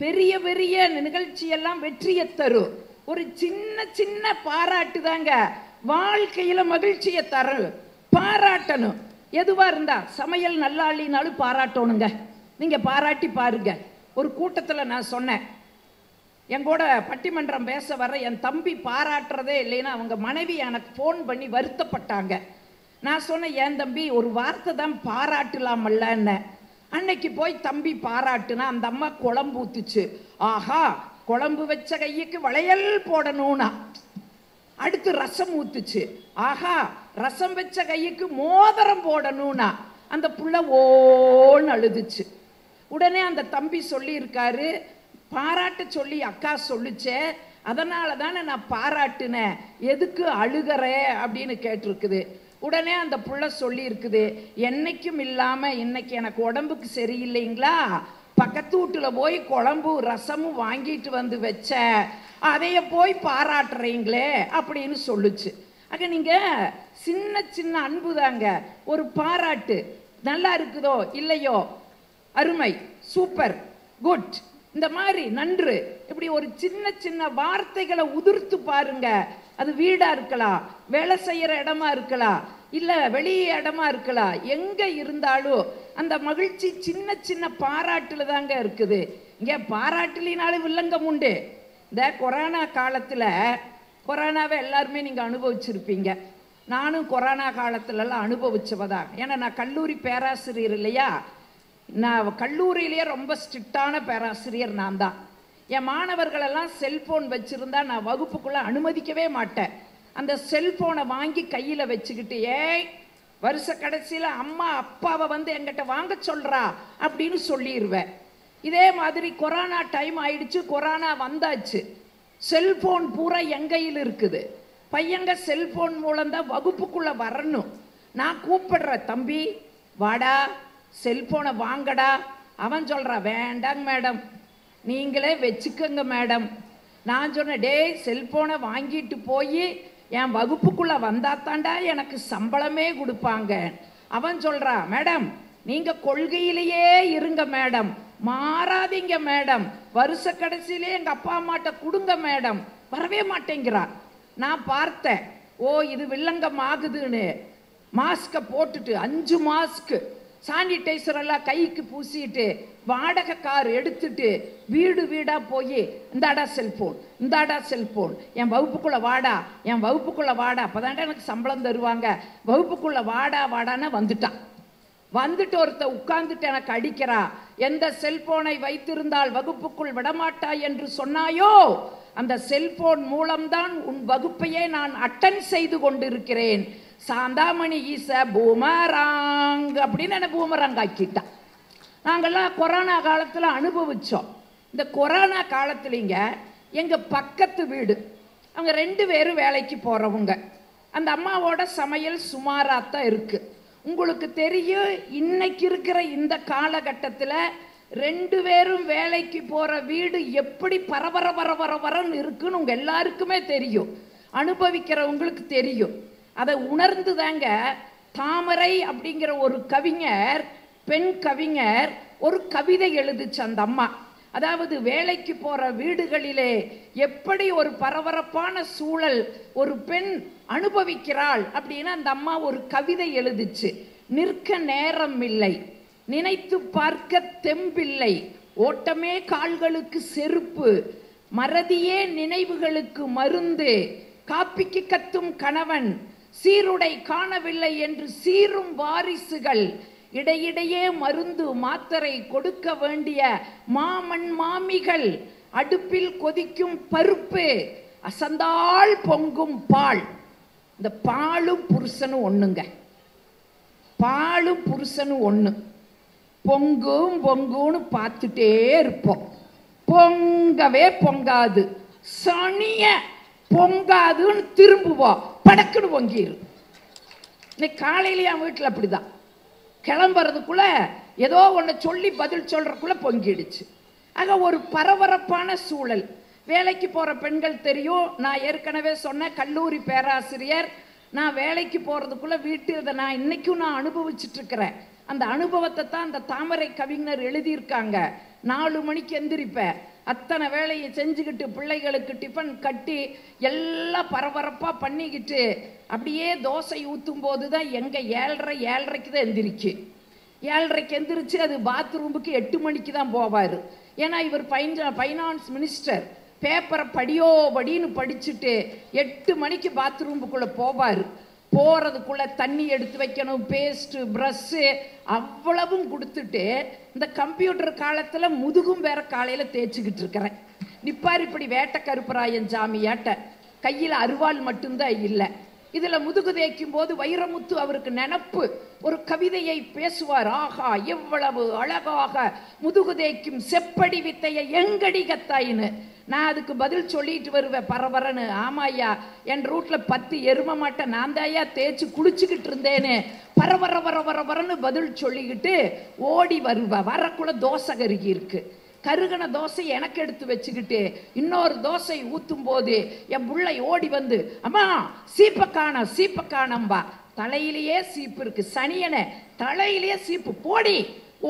பெரிய பெரிய நிகழ்ச்சியெல்லாம் வெற்றியை தரும். ஒரு சின்ன சின்ன பாராட்டு தாங்க வாழ்க்கையில மகிழ்ச்சியை தரும். பாராட்டணும். எதுவா இருந்தா சமையல் நல்லாளினாலும் பாராட்டணுங்க. நீங்க பாராட்டி பாருங்க. ஒரு கூட்டத்தில் நான் சொன்னேன், எங்கூட பட்டிமன்றம் பேச வர என் தம்பி பாராட்டுறதே இல்லைன்னா அவங்க மனைவி எனக்கு ஃபோன் பண்ணி வருத்தப்பட்டாங்க. நான் சொன்னேன், என் தம்பி ஒரு வார்த்தை தான் பாராட்டலாமல்ல. அன்னைக்கு போய் தம்பி பாராட்டுனா அந்த அம்மா குழம்பு ஊத்துச்சு. ஆஹா, குழம்பு வச்ச கையுக்கு வளையல் போடணும்னா. அடுத்து ரசம் ஊத்துச்சு. ஆஹா, ரசம் வச்ச கையுக்கு மோதிரம் போடணும்னா. அந்த புள்ள ஓன்னு அழுதுச்சு. உடனே அந்த தம்பி சொல்லி இருக்காரு, பாராட்ட சொல்லி அக்கா சொல்லுச்சே, அதனால தானே நான் பாராட்டுனேன், எதுக்கு அழுகிறே அப்படின்னு கேட்டிருக்குது. உடனே அந்த புள்ள சொல்லி இருக்குது, என்னைக்கும் இல்லாம இன்னைக்கு எனக்கு உடம்புக்கு சரியில்லைங்களா, பக்கத்து வீட்டுல போய் குழம்பு ரசமும் வாங்கிட்டு வந்து வச்ச, அதைய போய் பாராட்டுறீங்களே அப்படின்னு சொல்லுச்சு. ஆக நீங்க சின்ன சின்ன அன்பு தாங்க ஒரு பாராட்டு. நல்லா இருக்குதோ இல்லையோ, அருமை, சூப்பர், குட், இந்த மாதிரி நன்று, இப்படி ஒரு சின்ன சின்ன வார்த்தைகளை உதிர்த்து பாருங்க. அது வீடா இருக்கலாம், வேலை செய்யற இடமா இருக்கலாம், இல்ல வெளியே இடமா இருக்கலாம், எங்க இருந்தாலும் அந்த மகிழ்ச்சி சின்ன சின்ன பாராட்டுல தாங்க இருக்குது. இங்க பாராட்டுலினாலும் வில்லங்கம் உண்டு. இந்த கொரோனா காலத்துல, கொரோனாவை எல்லாருமே நீங்க அனுபவிச்சிருப்பீங்க. நானும் கொரோனா காலத்துலலாம் அனுபவிச்சவதான். ஏன்னா நான் கல்லூரி பேராசிரியர் இல்லையா, நான் கல்லூரியிலேயே ரொம்ப ஸ்ட்ரிக்டான பேராசிரியர் நான் தான். என் மாணவர்களெல்லாம் செல்போன் வச்சுருந்தா நான் வகுப்புக்குள்ளே அனுமதிக்கவே மாட்டேன். அந்த செல்போனை வாங்கி கையில் வச்சுக்கிட்டு, ஏய் வருஷ கடைசியில் அம்மா அப்பாவை வந்து என்கிட்ட வாங்க சொல்கிறா அப்படின்னு சொல்லிடுவேன். இதே மாதிரி கொரோனா டைம் ஆயிடுச்சு, கொரோனா வந்தாச்சு, செல்போன் பூரா என் கையில் இருக்குது. பையங்க செல்போன் மூலம்தான் வகுப்புக்குள்ளே வரணும். நான் கூப்பிடுறேன், தம்பி வாடா செல்போனை வாங்கடா. அவன் சொல்கிறான், வேண்டாங்க மேடம், நீங்களே வச்சுக்கோங்க மேடம். நான் சொன்னேன், டேய் செல்போனை வாங்கிட்டு போய் என் வகுப்புக்குள்ளே வந்தாத்தாண்டா எனக்கு சம்பளமே கொடுப்பாங்க. அவன் சொல்கிறான், மேடம் நீங்கள் கொள்கையிலேயே இருங்க மேடம், மாறாதீங்க மேடம், வருஷ கடைசியிலே எங்கள் அப்பா அம்மாட்ட கொடுங்க மேடம். வரவே மாட்டேங்கிறான். நான் பார்த்தேன், ஓ இது வில்லங்கம் ஆகுதுன்னு. மாஸ்கை போட்டுட்டு 5 மாஸ்க்கு சானிடைசர் எல்லாம் கைக்கு பூசிட்டு வாடகை கார் எடுத்துட்டு வீடு வீடாக போய் இந்தாடா செல்ஃபோன், இந்தாடா செல்ஃபோன், என் வகுப்புக்குள்ளே வாடா, என் வகுப்புக்குள்ளே வாடா, அப்போதாண்டா எனக்கு சம்பளம் தருவாங்க, வகுப்புக்குள்ளே வாடா வாடான்னு வந்துட்டான். வந்துட்டு ஒருத்த உட்கார்ந்துட்டு எனக்கு அடிக்கிறா, எந்த செல்போனை வைத்திருந்தால் வகுப்புக்குள் விடமாட்டா என்று சொன்னாயோ அந்த செல்போன் மூலம்தான் உன் வகுப்பையே நான் அட்டன் செய்து கொண்டிருக்கிறேன். சாந்தாமணி ஈச பூமராங் அப்படின்னு என்ன பூமராங் ஆக்கிட்டான். நாங்கள்லாம் கொரோனா காலத்தில் அனுபவித்தோம். இந்த கொரோனா காலத்துலிங்க எங்கள் பக்கத்து வீடு அவங்க 2 பேரும் வேலைக்கு போகிறவங்க. அந்த அம்மாவோட சமையல் சுமாராக தான் இருக்குது. உங்களுக்கு தெரியும், இன்னைக்கு இருக்கிற இந்த காலகட்டத்தில் 2 பேரும் வேலைக்கு போகிற வீடு எப்படி பரபரன்னு இருக்குன்னு உங்கள் எல்லாருக்குமே தெரியும், அனுபவிக்கிறவங்களுக்கு தெரியும். அதை உணர்ந்து தாங்க தாமரை அப்படிங்கிற ஒரு கவிஞர், பெண் கவிஞர் ஒரு கவிதை எழுதுச்சு அந்த அம்மா. அதாவது வேலைக்கு போகிற வீடுகளிலே எப்படி ஒரு பரபரப்பான சூழல் ஒரு பெண் அனுபவிக்கிறாள் அப்படின்னு அந்த அம்மா ஒரு கவிதை எழுதுச்சு. நிற்க நேரம் இல்லை, நினைத்து பார்க்க தெம்பில்லை, ஓட்டமே கால்களுக்கு செருப்பு, மறதியே நினைவுகளுக்கு மருந்து, காப்பிக்கு கத்தும் கணவன், சீருடை காணவில்லை என்று சீரும் வாரிசுகள், இடையிடையே மருந்து மாத்திரை கொடுக்க வேண்டிய மாமன் மாமிகள், அடுப்பில் கொதிக்கும் பருப்பு, அசந்தாள் பொங்கும் பால். இந்த பாலும் புருஷனும் ஒண்ணுங்க, பாலும் புருஷனும் ஒண்ணு. பொங்கும் பொங்குன்னு பார்த்துட்டே இருப்போம், பொங்கவே பொங்காது, சனிய பொங்காதுன்னு திரும்புவோம், படக்குன்னு பொங்கிரு. இன்னைக்கு காலையிலேயே என் வீட்டில் அப்படிதான், கிளம்புறதுக்குள்ள ஏதோ ஒன்று சொல்லி பதில் சொல்றதுக்குள்ள பொங்கிடுச்சு. ஆக ஒரு பரபரப்பான சூழல். வேலைக்கு போகிற பெண்கள் தெரியும், நான் ஏற்கனவே சொன்ன கல்லூரி பேராசிரியர், நான் வேலைக்கு போகிறதுக்குள்ள வீட்டில் நான் இன்னைக்கும் நான் அனுபவிச்சுட்டு இருக்கிறேன். அந்த அனுபவத்தை தான் அந்த தாமரை கவிஞர் எழுதியிருக்காங்க. 4 மணிக்கு எந்திரிப்பேன், அத்தனை வேலையை செஞ்சுக்கிட்டு பிள்ளைகளுக்கு டிஃபன் கட்டி எல்லாம் பரபரப்பாக பண்ணிக்கிட்டு அப்படியே தோசை ஊற்றும் போது தான் எங்கள் 7:30 தான் எந்திரிச்சு. 7:30 எந்திரிச்சு அது பாத்ரூமுக்கு 8 மணிக்கு தான் போவார். ஏன்னா இவர் ஃபைனான்ஸ் மினிஸ்டர். பேப்பரை படின்னு படிச்சுட்டு 8 மணிக்கு பாத்ரூமுக்குள்ளே போவார். போகிறதுக்குள்ளே தண்ணி எடுத்து வைக்கணும், பேஸ்ட்டு, ப்ரஷ்ஷு அவ்வளவும் கொடுத்துட்டு இந்த கம்ப்யூட்டர் காலத்தில் முதுகும் வேற காலையில் தேய்ச்சிக்கிட்டு இருக்கிறேன். நிப்பார் இப்படி வேட்டை கருப்பராயன் சாமியாட்ட, கையில் அருவாள் மட்டும்தான் இல்லை. இதில் முதுகு தேய்க்கும் போது வைரமுத்து அவருக்கு நினப்பு, ஒரு கவிதையை பேசுவார். ஆகா எவ்வளவு அழகாக முதுகு தேய்க்கும் செப்படி வித்தையை எங்கடி கத்தாயின்னு. நான் அதுக்கு பதில் சொல்லிட்டு வருவேன் பரபரன்னு. ஆமாய்யா, என் ரூட்ல 10 எரும மாட்டை நான் தாயா தேய்ச்சி குளிச்சுக்கிட்டு இருந்தேன்னு பரபரன்னு பதில் சொல்லிக்கிட்டு ஓடி வருவேன். வரக்குள்ள தோசை கருகி இருக்கு. கருகன தோசை எனக்கு எடுத்து வச்சுக்கிட்டு இன்னொரு தோசை ஊற்றும் போது என் பிள்ளை ஓடி வந்து, அம்மா சீப்ப காணம்பா. தலையிலேயே சீப்பு இருக்கு, சனியனை தலையிலேயே சீப்பு போடி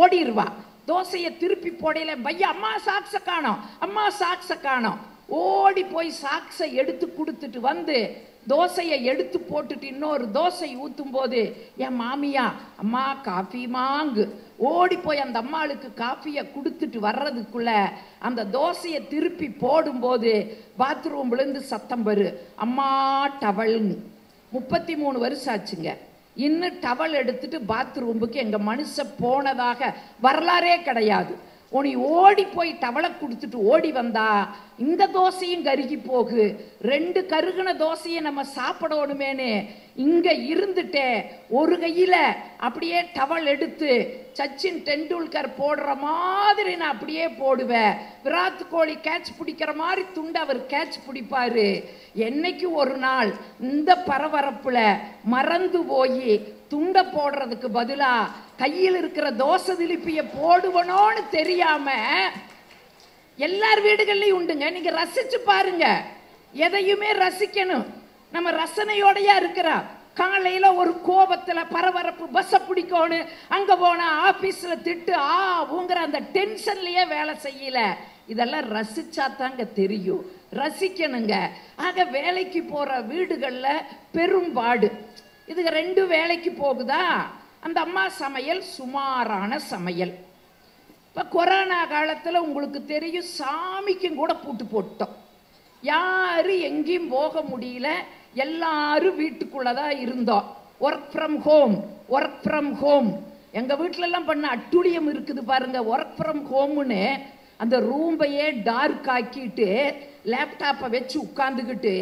ஓடிடுவா. தோசையை திருப்பி போடையில பையா அம்மா சாக்ஸை காணோம். ஓடி போய் சாக்ஸை எடுத்து கொடுத்துட்டு வந்து தோசையை எடுத்து போட்டுட்டு இன்னொரு தோசை ஊற்றும் போது என் மாமியா அம்மா காஃபி மாங்கு ஓடி போய் அந்த அம்மாளுக்கு காஃபியை கொடுத்துட்டு வர்றதுக்குள்ள அந்த தோசையை திருப்பி போடும்போது பாத்ரூம்லேருந்து சத்தம் வரு, அம்மா டவல்னு. 33 வருஷம் ஆச்சுங்க. இன்னும் டவல் எடுத்துட்டு பாத்ரூமுக்கு எங்கள் மனுஷன் போனதாக வரலாறே கிடையாது. உனி ஓடி போய் டவலை கொடுத்துட்டு ஓடி வந்தா இந்த தோசையும் கருகி போகு, 2 கருகின தோசையை நம்ம சாப்பிடணுமேனு இங்கே இருந்துட்டே ஒரு கையில் அப்படியே டவல் எடுத்து சச்சின் டெண்டுல்கர் போடுற மாதிரி நான் அப்படியே போடுவேன். விராட் கோலி கேட்ச் பிடிக்கிற மாதிரி துண்டு அவர் கேட்ச் பிடிப்பாரு. என்னைக்கு ஒரு நாள் இந்த பரபரப்புல மறந்து போய் துண்டை போடுறதுக்கு பதிலா கையில் இருக்கிற தோசை திருப்பிய போடுவனோன்னு தெரியாம எல்லார் வீடுகள்லையும் உண்டுங்க. நீங்க ரசிச்சு பாருங்க, எதையுமே ரசிக்கணும். நம்ம ரசனையோடையா இருக்கிறா. காலையில ஒரு கோபத்துல பரபரப்பு, பஸ்ஸை பிடிக்கணும், அங்க போனா ஆபீஸ்ல திட்டு ஊங்குற அந்த டென்ஷன்லயே வேலை செய்யல. இதெல்லாம் ரசிச்சாத்தாங்க தெரியும், ரசிக்கணுங்க. ஆக வேலைக்கு போற வீடுகள்ல பெரும்பாடு இதுக்கு 2 வேலைக்கு போகுதா. அந்த அம்மா சமையல் சுமாரான சமையல். இப்போ கொரோனா காலத்தில் உங்களுக்கு தெரியும், சாமிக்கும் கூட பூட்டு போட்டோம். யாரும் எங்கேயும் போக முடியல, எல்லாரும் வீட்டுக்குள்ளே தான் இருந்தோம். Work from home, work from home. எங்கள் வீட்டிலலாம் பண்ண அட்டுழியம் இருக்குது பாருங்க. ஒர்க் ஃப்ரம் ஹோம்னு அந்த ரூம்பையே டார்க் ஆக்கிட்டு லேப்டாப்பை வச்சு உட்காந்துக்கிட்டு,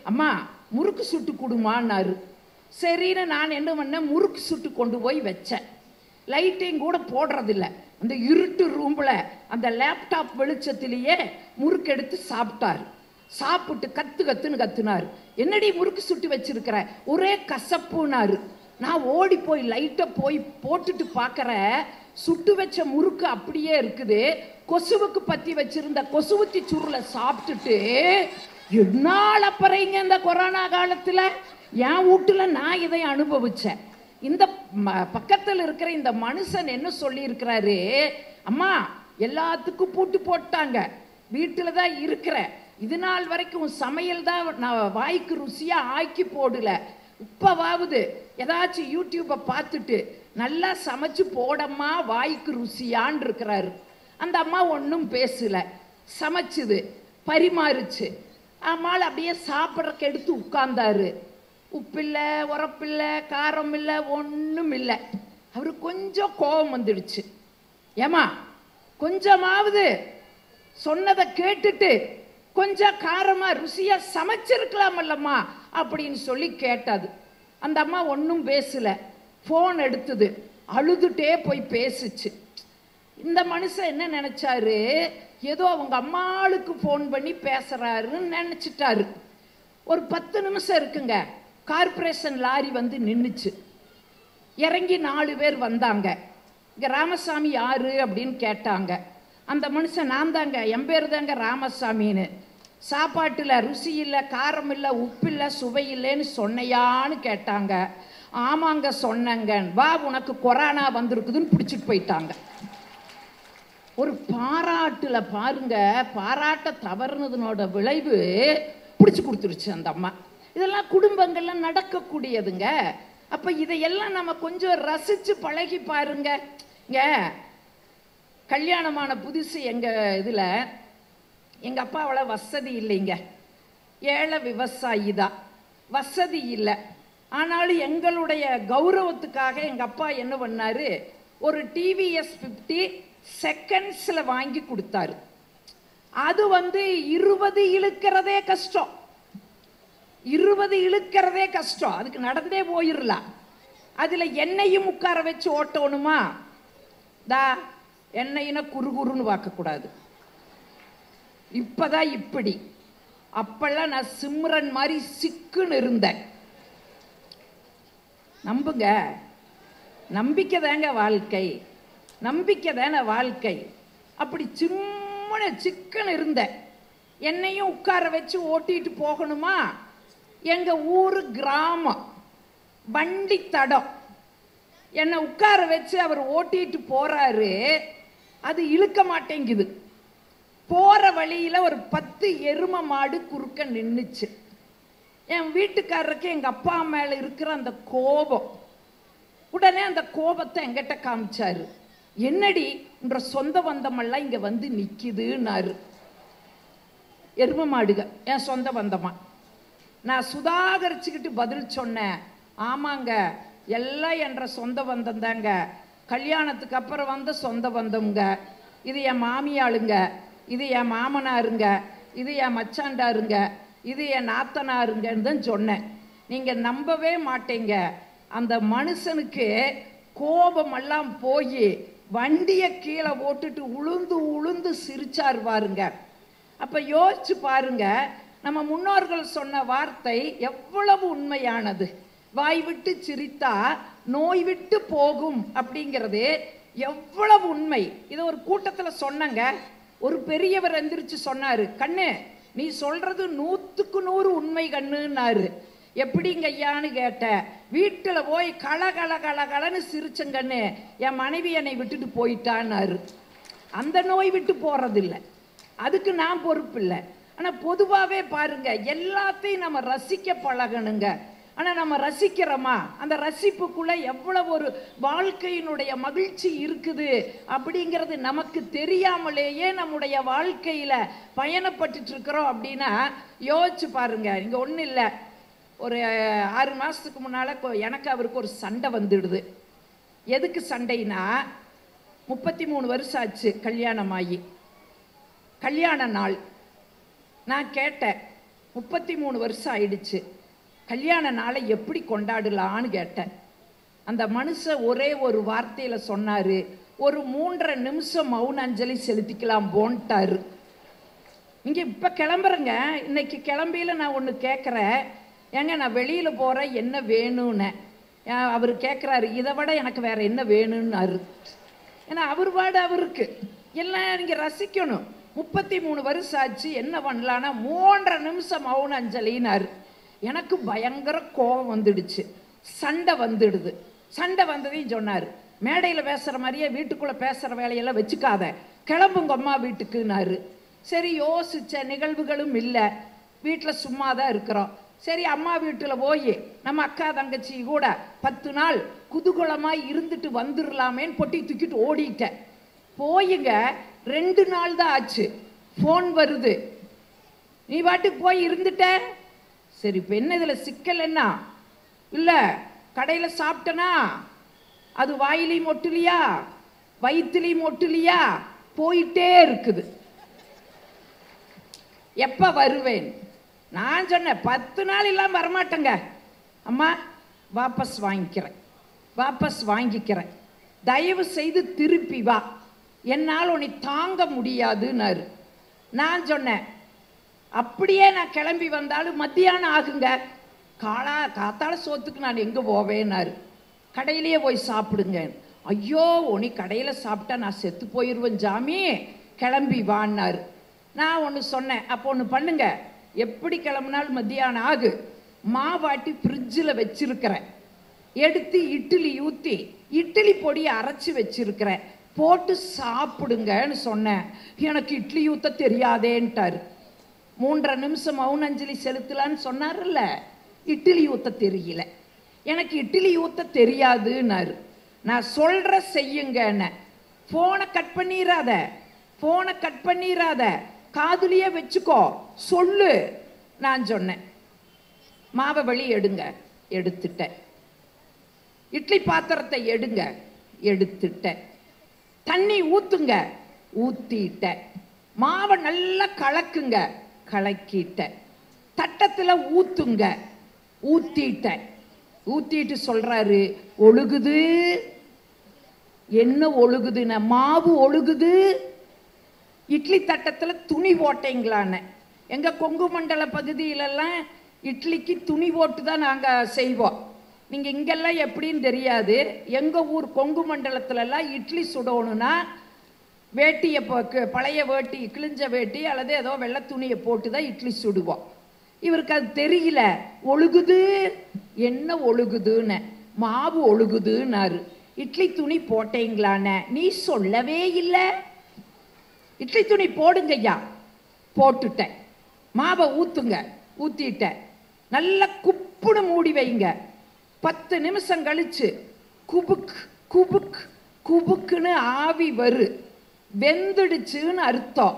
அம்மா முறுக்கு சுட்டு கொடுமான்னாரு. சரின்னு நான் என்ன பண்ணேன், முறுக்கு சுட்டு கொண்டு போய் வச்சேன். லைட்டையும் கூட போடுறதில்ல, அந்த இருட்டு ரூமில் அந்த லேப்டாப் வெளிச்சத்திலேயே முறுக்கு எடுத்து சாப்பிட்டார். சாப்பிட்டு கத்துன்னு கத்துனார். என்னடி முறுக்கு சுட்டு வச்சிருக்கிற, ஒரே கசப்புனாரு. நான் ஓடி போய் லைட்டை போய் போட்டுட்டு பார்க்குற, சுட்டு வச்ச முறுக்கு அப்படியே இருக்குது. கொசுவுக்கு பற்றி வச்சிருந்த கொசுவத்தி சுருளை சாப்பிட்டுட்டு என்னால் அப்புறங்க இந்த கொரோனா காலத்தில் என் வீட்டில் நான் இதை அனுபவித்தேன். இந்த பக்கத்தில் இருக்கிற இந்த மனுஷன் என்ன சொல்லியிருக்கிறாரு, அம்மா எல்லாத்துக்கும் பூட்டு போட்டாங்க, வீட்டில் தான் இருக்கிற, இது நாள் வரைக்கும் சமையல் தான் நான் வாய்க்கு ருசியாக ஆக்கி போடல, இப்போவாவது ஏதாச்சும் யூடியூப்பை பார்த்துட்டு நல்லா சமைச்சு போடம்மா வாய்க்கு ருசியான் இருக்கிறாரு. அந்த அம்மா ஒன்றும் பேசலை, சமைச்சுது, பரிமாறுச்சு. அம்மாள் அப்படியே சாப்பிட்றக்கு எடுத்து உட்கார்ந்தாரு. உப்பில்லை, உரப்பில்லை, காரம் இல்லை, ஒன்றும் இல்லை. அவருக்கு கொஞ்சம் கோபம் வந்துடுச்சு. ஏமா கொஞ்சமாவது சொன்னதை கேட்டுட்டு கொஞ்சம் காரமாக ருசியாக சமைச்சிருக்கலாமல்லம்மா அப்படின்னு சொல்லி கேட்டாது. அந்த அம்மா ஒன்றும் பேசலை, ஃபோன் எடுத்தது, அழுதுட்டே போய் பேசிச்சு. இந்த மனுஷன் என்ன நினச்சாரு, ஏதோ அவங்க அம்மாளுக்கு ஃபோன் பண்ணி பேசுகிறாருன்னு நினச்சிட்டாரு. ஒரு 10 நிமிஷம் இருக்குங்க, கார்பரேஷன் லாரி வந்து நின்றுச்சு. இறங்கி 4 பேர் வந்தாங்க. இங்கே ராமசாமி யாரு அப்படின்னு கேட்டாங்க. அந்த மனுஷன், நான் தாங்க, என் பேர் தாங்க ராமசாமின்னு. சாப்பாட்டில் ருசி இல்லை, காரம் இல்லை, உப்பு இல்லை, சுவை இல்லைன்னு சொன்னையான்னு கேட்டாங்க. ஆமாங்க சொன்னங்க, வா உனக்கு கொரோனா வந்திருக்குதுன்னு பிடிச்சிட்டு போயிட்டாங்க. ஒரு பாராட்டுல பாருங்க, பாராட்ட தவறுனதுனோட விளைவு பிடிச்சி கொடுத்துருச்சு அந்த அம்மா. இதெல்லாம் குடும்பங்கள்ல நடக்கக்கூடியதுங்க. அப்ப இதையெல்லாம் நம்ம கொஞ்சம் ரசிச்சு பழகி பாருங்க. இங்க கல்யாணமான புதுசு எங்க இதுல எங்க அப்பா அவ்வளோ வசதி இல்லைங்க, ஏழை விவசாயி தான், வசதி இல்லை. ஆனாலும் எங்களுடைய கௌரவத்துக்காக எங்க அப்பா என்ன பண்ணாரு, ஒரு டிவிஎஸ் 50 செகண்ட்ஸில் வாங்கி கொடுத்தாரு. அது வந்து 20 இழுக்கிறதே கஷ்டம், 20 இழுக்கிறதே கஷ்டம். அதுக்கு நடந்தே போயிடலாம். அதில் எண்ணெயும் உட்கார வச்சு ஓட்டணுமா, தா எண்ணெயினா குறுகுறுன்னு பார்க்கக்கூடாது. இப்போதான் இப்படி, அப்பெல்லாம் நான் சிம்ரன் மாதிரி சிக்குன்னு இருந்தேன். நம்புங்க, நம்பிக்கை தாங்க வாழ்க்கை, நம்பிக்கை தானே வாழ்க்கை. அப்படி சிக்குன்னு இருந்தேன். என்னையும் உட்கார வச்சு ஓட்டிட்டு போகணுமா. எங்கள் ஊர் கிராமம், வண்டி தடம், என்னை உட்கார வச்சு அவர் ஓட்டிட்டு போறாரு. அது இழுக்க மாட்டேங்குது. போகிற வழியில் ஒரு 10 எருமை மாடு குறுக்க நின்றுச்சு. என் வீட்டுக்காரருக்கு எங்கள் அப்பா மேலே இருக்கிற அந்த கோபம், உடனே அந்த கோபத்தை என்கிட்ட காமிச்சாரு. என்னடி என்ற சொந்த பந்தமெல்லாம் இங்கே வந்து நிற்கிதுன்னாரு. எருமை மாடுக என் சொந்த பந்தமா. நான் சுதாகரிச்சுக்கிட்டு பதில் சொன்னேன், ஆமாங்க எல்லாம் என்ற சொந்த பந்தம் தாங்க, கல்யாணத்துக்கு அப்புறம் வந்த சொந்த பந்தம்ங்க. இது என் மாமியாளுங்க, இது என் மாமனாருங்க, இது என் மச்சாண்டாருங்க, இது என் நாத்தனாருங்கன்னு தான் சொன்னேன். நீங்கள் நம்பவே மாட்டீங்க, அந்த மனுஷனுக்கு கோபமெல்லாம் போய் வண்டியை கீழே போட்டுட்டு உளுந்து உளுந்து சிரிச்சார் பாருங்க. அப்போ யோசிச்சு பாருங்க, நம்ம முன்னோர்கள் சொன்ன வார்த்தை எவ்வளவு உண்மையானது. வாய் விட்டு சிரித்தா நோய் விட்டு போகும் அப்படிங்கிறது எவ்வளவு உண்மை. இதை ஒரு கூட்டத்தில் சொன்னங்க. ஒரு பெரியவர் எந்திரிச்சு சொன்னாரு, கண்ணு நீ சொல்றது 100க்கு 100 உண்மை கண்ணுன்னாரு. எப்படிங்க ஐயான்னு கேட்ட. வீட்டில் போய் கலன்னு சிரிச்சங்கண்ணு, என் மனைவி என்னை விட்டுட்டு போயிட்டான்னாரு. அந்த நோய் விட்டு போறதில்லை, அதுக்கு நான் பொறுப்பு இல்லை. ஆனால் பொதுவாகவே பாருங்க, எல்லாத்தையும் நம்ம ரசிக்க பழகணுங்க. ஆனால் நம்ம ரசிக்கிறோமா? அந்த ரசிப்புக்குள்ள எவ்வளவு ஒரு வாழ்க்கையினுடைய மகிழ்ச்சி இருக்குது அப்படிங்கிறது நமக்கு தெரியாமலேயே நம்முடைய வாழ்க்கையில் பயணப்பட்டு இருக்கிறோம் அப்படின்னா யோசிச்சு பாருங்க. இங்கே ஒன்றும் இல்லை, ஒரு 6 மாதத்துக்கு முன்னால் எனக்கு அவருக்கு ஒரு சண்டை வந்துடுது. எதுக்கு சண்டைனா, 33 வருஷம் ஆச்சு கல்யாணமாகி. கல்யாண நாள் நான் கேட்டேன், 33 வருஷம் ஆயிடுச்சு, கல்யாண நாளை எப்படி கொண்டாடலான்னு கேட்டேன். அந்த மனுஷன் ஒரே ஒரு வார்த்தையில் சொன்னார், ஒரு 3.5 நிமிஷம் மௌன அஞ்சலி செலுத்திக்கலாம் போன்ட்டாரு. இங்கே இப்போ கிளம்புறேங்க. இன்னைக்கு கிளம்பியில் நான் ஒன்று கேட்குறேன், ஏங்க நான் வெளியில் போகிறேன், என்ன வேணும்னு. அவர் கேட்குறாரு, இதை விட எனக்கு வேற என்ன வேணும்னாரு. ஏன்னா அவர் பாடு அவருக்கு எல்லாம் நீங்கள் ரசிக்கணும். 33 வருஷம் ஆச்சு, என்ன பண்ணலான்னா 3.5 நிமிஷம் மௌன அஞ்சலினாரு. எனக்கு பயங்கர கோபம் வந்துடுச்சு, சண்டை வந்துடுது. சண்டை வந்ததையும் சொன்னார், மேடையில் பேசுகிற மாதிரியே வீட்டுக்குள்ளே பேசுகிற வேலையெல்லாம் வச்சுக்காத, கிளம்புங்க அம்மா வீட்டுக்குன்னாரு. சரி, யோசிச்ச நிகழ்வுகளும் இல்லை, வீட்டில் சும்மா தான் இருக்கிறோம். சரி, அம்மா வீட்டில் போய் நம்ம அக்கா தங்கச்சி கூட 10 நாள் குதூகலமாக இருந்துட்டு வந்துடலாமேன்னு பொட்டி தூக்கிட்டு ஓடிட்டேன். போயுங்க 2 நாள் தான் ஆச்சு, ஃபோன் வருது, நீ பாட்டுக்கு போய் இருந்துட்ட. சரி, இப்போ என்ன இதில் சிக்கல் என்ன? இல்லை, கடையில் சாப்பிட்டனா அது வாயிலையும் ஒட்டுலியா வயிற்றுலையும் ஒட்டுலியா போயிட்டே இருக்குது. எப்போ வருவேன்? நான் சொன்னேன் 10 நாள் இல்லாமல் வரமாட்டேங்க. அம்மா வாபஸ் வாங்கிக்கிறேன், தயவு செய்து திருப்பி வா, என்னால் உன்னை தாங்க முடியாதுன்னாரு. நான் சொன்னேன், அப்படியே நான் கிளம்பி வந்தாலும் மத்தியானம் ஆகுங்க, காத்தால சோத்துக்கு நான் எங்கே போவேன்னாரு. கடையிலேயே போய் சாப்பிடுங்க. ஐயோ, உனி கடையில் சாப்பிட்டா நான் செத்து போயிடுவேன் ஜாமி, கிளம்பி வான்னாரு. நான் ஒன்று சொன்னேன், அப்போ ஒன்று பண்ணுங்க, எப்படி கிளம்புனாலும் மத்தியானம் ஆகு, மாவாட்டி ஃப்ரிட்ஜில் வச்சிருக்கிறேன், எடுத்து இட்லி ஊற்றி இட்லி பொடியை அரைச்சி வச்சிருக்கிறேன், போட்டு சாப்பிடுங்கன்னு சொன்னேன். எனக்கு இட்லி ஊற்ற தெரியாதேன்ட்டார். 3.5 நிமிஷம் மௌன அஞ்சலி செலுத்தலான்னு சொன்னார்ல, இட்லி ஊற்ற தெரியல, எனக்கு இட்லி ஊற்ற தெரியாதுன்னாரு. நான் சொல்கிற செய்யுங்கன்னு. ஃபோனை கட் பண்ணிடாத, காதுலியே வச்சுக்கோ, சொல்லு. நான் சொன்னேன், மாவை வெளி எடுங்க, எடுத்துட்டேன். இட்லி பாத்திரத்தை எடுத்துட்டேன். தண்ணி ஊத்துங்க, ஊத்திட்டேன். மாவை நல்லா கலக்குங்க, கலக்கிட்டேன். தட்டத்தில் ஊத்துங்க, ஊத்திட்டேன். ஊத்திட்டு சொல்றாரு, ஒழுகுது. என்ன ஒழுகுதுன்னு? மாவு ஒழுகுது. இட்லி தட்டத்தில் துணி போட்டீங்களான்னு. எங்கள் கொங்கு மண்டல பகுதியிலெல்லாம் இட்லிக்கு துணி போட்டு தான் நாங்கள் செய்வோம். நீங்கள் இங்கெல்லாம் எப்படின்னு தெரியாது. எங்கள் ஊர் கொங்கு மண்டலத்துலலாம் இட்லி சுடணுன்னா வேட்டியை பழைய வேட்டி, கிழிஞ்ச வேட்டி அல்லது ஏதோ வெள்ளை துணியை போட்டு தான் இட்லி சுடுவோம். இவருக்கு அது தெரியல. ஒழுகுது. என்ன ஒழுகுதுன்னு? மாவு ஒழுகுதுன்னாரு. இட்லி துணி போட்டீங்களான்னு நீ சொல்லவே இல்லை. இட்லி துணி போடுங்கய்யா. போட்டுட்டேன். மாவை ஊற்றுங்க, ஊற்றிட்டேன். நல்லா குப்புன்னு மூடி வைங்க. 10 நிமிஷம் கழிச்சு குபுக் குபுக் குபுக்குன்னு ஆவி வரு. வெந்துடுச்சுன்னு அர்த்தம்.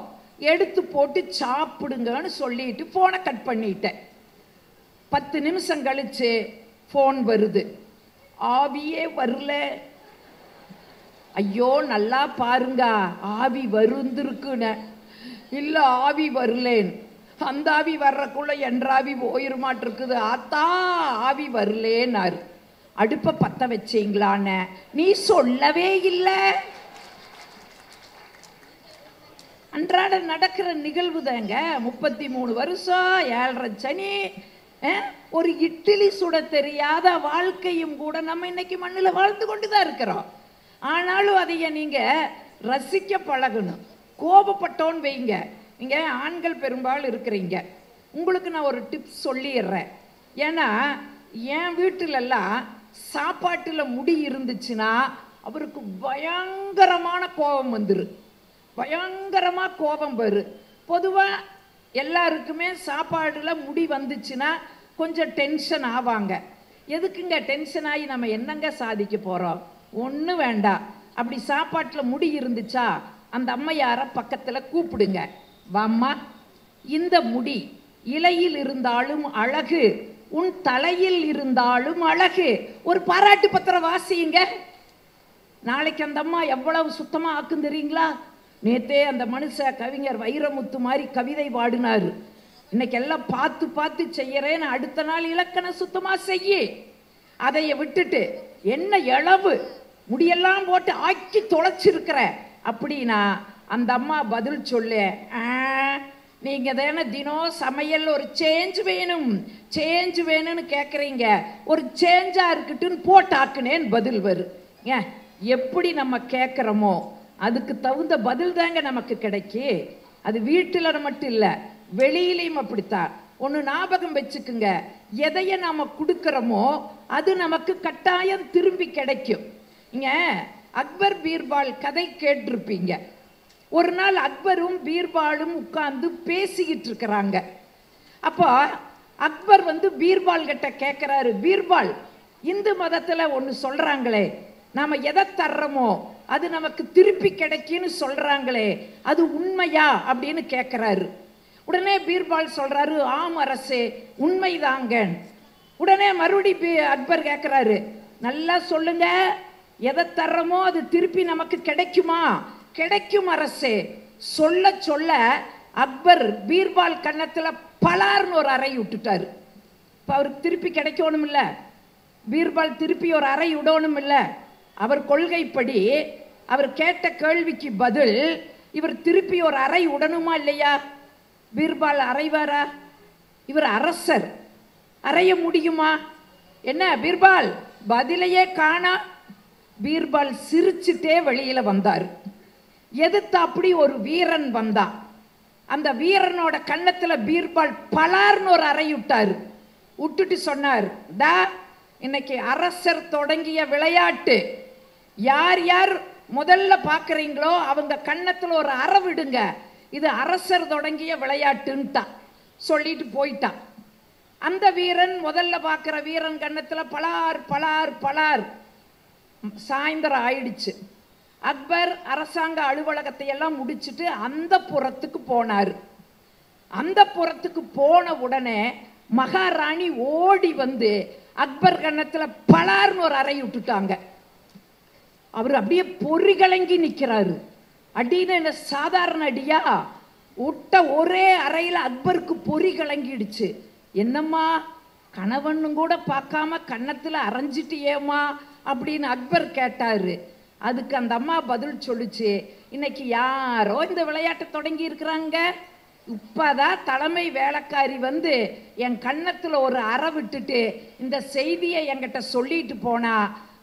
எடுத்து போட்டு சாப்பிடுங்கன்னு சொல்லிட்டு ஃபோனை கட் பண்ணிட்டேன். 10 நிமிஷம் கழிச்சு ஃபோன் வருது. ஆவியே வரல. ஐயோ நல்லா பாருங்க, ஆவி வருந்துருக்குன்னு. இல்லை, ஆவி வரலேன். அந்த ஆவி வர்றக்குள்ள என்றாவி போயிருமாட்டிருக்குது. ஆத்தா, ஆவி வரலேன்னாரு. அடுப்பை பற்ற வச்சிங்களான்னு நீ சொல்லவே இல்லை. அன்றாட நடக்கிற நிகழ்வு தாங்க. 33 வருஷம், 7.5 சனி, ஒரு இட்லி சுட தெரியாத வாழ்க்கையும் கூட நம்ம இன்னைக்கு மண்ணில் வாழ்ந்து கொண்டு தான் இருக்கிறோம். ஆனாலும் அதைய நீங்கள் ரசிக்க பழகணும். கோபப்பட்டோன்னு வைங்க. நீங்கள் ஆண்கள் பெரும்பாலும் இருக்கிறீங்க, உங்களுக்கு நான் ஒரு டிப்ஸ் சொல்லிடுறேன். ஏன்னா என் வீட்டிலெல்லாம் சாப்பாட்டில் முடி இருந்துச்சுன்னா அவருக்கு பயங்கரமான கோபம் வந்துரு. பயங்கரமாக கோபம் வரும். பொதுவாக எல்லாருக்குமே சாப்பாடில் முடி வந்துச்சுன்னா கொஞ்சம் டென்ஷன் ஆவாங்க. எதுக்குங்க டென்ஷன் ஆகி நம்ம என்னங்க சாதிக்க போகிறோம்? ஒன்றும் வேண்டாம். அப்படி சாப்பாட்டில் முடி இருந்துச்சா அந்த அம்மையாரை பக்கத்தில் கூப்பிடுங்க. வாம்மா, இந்த முடி இலையில் இருந்தாலும் அழகு, உன் தலையில் இருந்தாலும் அழகு. ஒரு பாராட்டு பத்திரம் வாசியுங்க. நாளைக்கு அந்த அம்மா எவ்வளவு சுத்தமாக ஆக்கும் தெரியுங்களா? நேத்தே அந்த மனுஷ கவிஞர் வைரமுத்து மாதிரி கவிதை பாடினாரு. இன்னைக்கு எல்லாம் பார்த்து பார்த்து செய்யறேன்னு அடுத்த நாள் இலக்கண சுத்தமா செய்ய. அதைய விட்டுட்டு என்ன இளவு முடியெல்லாம் போட்டு ஆக்கி தொலைச்சிருக்கிற அப்படின்னா அந்த அம்மா பதில் சொல்லு, நீங்க தானே தினம் சமையல் ஒரு சேஞ்ச் வேணும்னு கேட்குறீங்க, ஒரு சேஞ்சா இருக்கட்டுன்னு போட்டாக்குனேன்னு பதில் வரும். எப்படி நம்ம கேட்குறோமோ அதுக்கு தகுந்த பதில் தாங்க நமக்கு கிடைக்கி. அது வீட்டில் மட்டும் இல்லை, வெளியிலையும் அப்படித்தான். ஒன்று ஞாபகம் வச்சுக்குங்க, எதைய நாம கொடுக்குறோமோ அது நமக்கு கட்டாயம் திரும்பி கிடைக்கும். இங்க அக்பர் பீர்பால் கதை கேட்டிருப்பீங்க. ஒரு நாள் அக்பரும் பீர்பாலும் உட்கார்ந்து பேசிக்கிட்டு இருக்கிறாங்க. அப்போ அக்பர் பீர்பால் கிட்ட கேட்கிறாரு, பீர்பால், இந்து மதத்துல ஒன்று சொல்றாங்களே, நாம எதை தர்றோமோ அது நமக்கு திருப்பி கிடைக்குன்னு சொல்றாங்களே, அது உண்மையா அப்படின்னு கேட்கிறாரு. உடனே பீர்பால் சொல்றாரு, ஆம் அரசே, உண்மைதாங்க. உடனே மறுபடி அக்பர் கேட்கிறாரு, நல்லா சொல்லுங்க, எதை தர்றோமோ அது திருப்பி நமக்கு கிடைக்குமா? கிடைக்கும் அரசே. சொல்ல சொல்ல அக்பர் பீர்பால் கன்னத்துல பலார்னு ஒரு அறை விட்டுட்டாரு. இப்ப அவருக்கு திருப்பி கிடைக்கணும் இல்ல, பீர்பால் திருப்பி ஒரு அறை விடணும் இல்ல. அவர் கொள்கைப்படி அவர் கேட்ட கேள்விக்கு பதில் இவர் திருப்பி ஒரு அறை உடனுமா இல்லையா? பீர்பால் அறைவாரா? இவர் அரசர், அறைய முடியுமா? என்ன பீர்பால் பதிலையே காணா. பீர்பால் சிரிச்சுட்டே வெளியில வந்தார். எதிர்த்து அப்படி ஒரு வீரன் வந்தா. அந்த வீரனோட கன்னத்துல பீர்பால் பலார்னு ஒரு அறை விட்டாரு. விட்டுட்டு சொன்னார், டா, இன்னைக்கு அரசர் தொடங்கிய விளையாட்டு, யார் யார் முதல்ல பாக்குறீங்களோ அவங்க கன்னத்துல ஒரு அறை விடுங்க, இது அரசர் தொடங்கிய விளையாட்டுன்ட்டான். சொல்லிட்டு போயிட்டான். அந்த வீரன் முதல்ல பார்க்கிற வீரன் கன்னத்துல பலார் பலார் பலார். சாயந்தரம் ஆயிடுச்சு. அக்பர் அரசாங்க அலுவலகத்தை எல்லாம் முடிச்சுட்டு அந்த புறத்துக்கு போனார். அந்த புறத்துக்கு போன உடனே மகாராணி ஓடி வந்து அக்பர் கன்னத்துல பலார்னு ஒரு அறை விட்டுட்டாங்க. அவர் அப்படியே பொறி கலங்கி நிற்கிறாரு. அடின்னு என்ன சாதாரண அடியா? விட்ட ஒரே அறையில் அக்பருக்கு பொறி கலங்கிடுச்சு. என்னம்மா, கணவனும் கூட பார்க்காம கன்னத்தில் அரைஞ்சிட்டியேம்மா அப்படின்னு அக்பர் கேட்டாரு. அதுக்கு அந்த அம்மா பதில் சொல்லுச்சு, இன்னைக்கு யாரோ இந்த விளையாட்டை தொடங்கி இருக்கிறாங்க. இப்பதான் தலைமை வேலைக்காரி வந்து என் கன்னத்துல ஒரு அறை விட்டுட்டு இந்த செய்தியை என்கிட்ட சொல்லிட்டு போனா.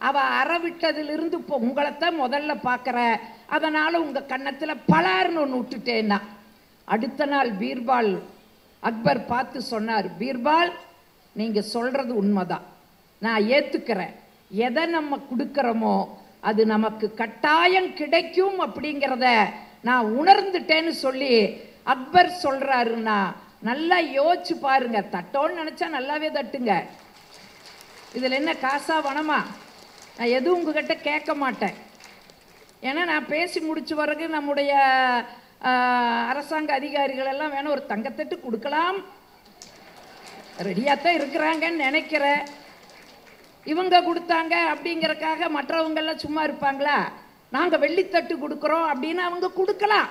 அவ அறை விட்டதிலிருந்து இப்போ உங்களைத்தான் முதல்ல பார்க்குற, அதனால உங்க கன்னத்துல பலார்னு ஒன்று விட்டுட்டேன்னா. அடுத்த நாள் பீர்பால் அக்பர் பார்த்து சொன்னார், பீர்பால், நீங்க சொல்றது உண்மைதான், நான் ஏத்துக்கிறேன். எதை நம்ம கொடுக்கறோமோ அது நமக்கு கட்டாயம் கிடைக்கும் அப்படிங்கிறத நான் உணர்ந்துட்டேன்னு சொல்லி அக்பர் சொல்றாருன்னா நல்லா யோசிச்சு பாருங்க. தட்டோன்னு நினைச்சா நல்லாவே தட்டுங்க. இதுல என்ன காசா வனமா? நான் எதுவும் உங்ககிட்ட கேட்க மாட்டேன். ஏன்னா நான் பேசி முடிச்சு பிறகு நம்முடைய அரசாங்க அதிகாரிகள் எல்லாம் வேணும் ஒரு தங்கத்தட்டு கொடுக்கலாம், ரெடியாத்தான் இருக்கிறாங்கன்னு நினைக்கிறேன். இவங்க கொடுத்தாங்க அப்படிங்கறக்காக மற்றவங்க எல்லாம் சும்மா இருப்பாங்களா? நாங்க வெள்ளித்தட்டு கொடுக்குறோம் அப்படின்னு அவங்க கொடுக்கலாம்.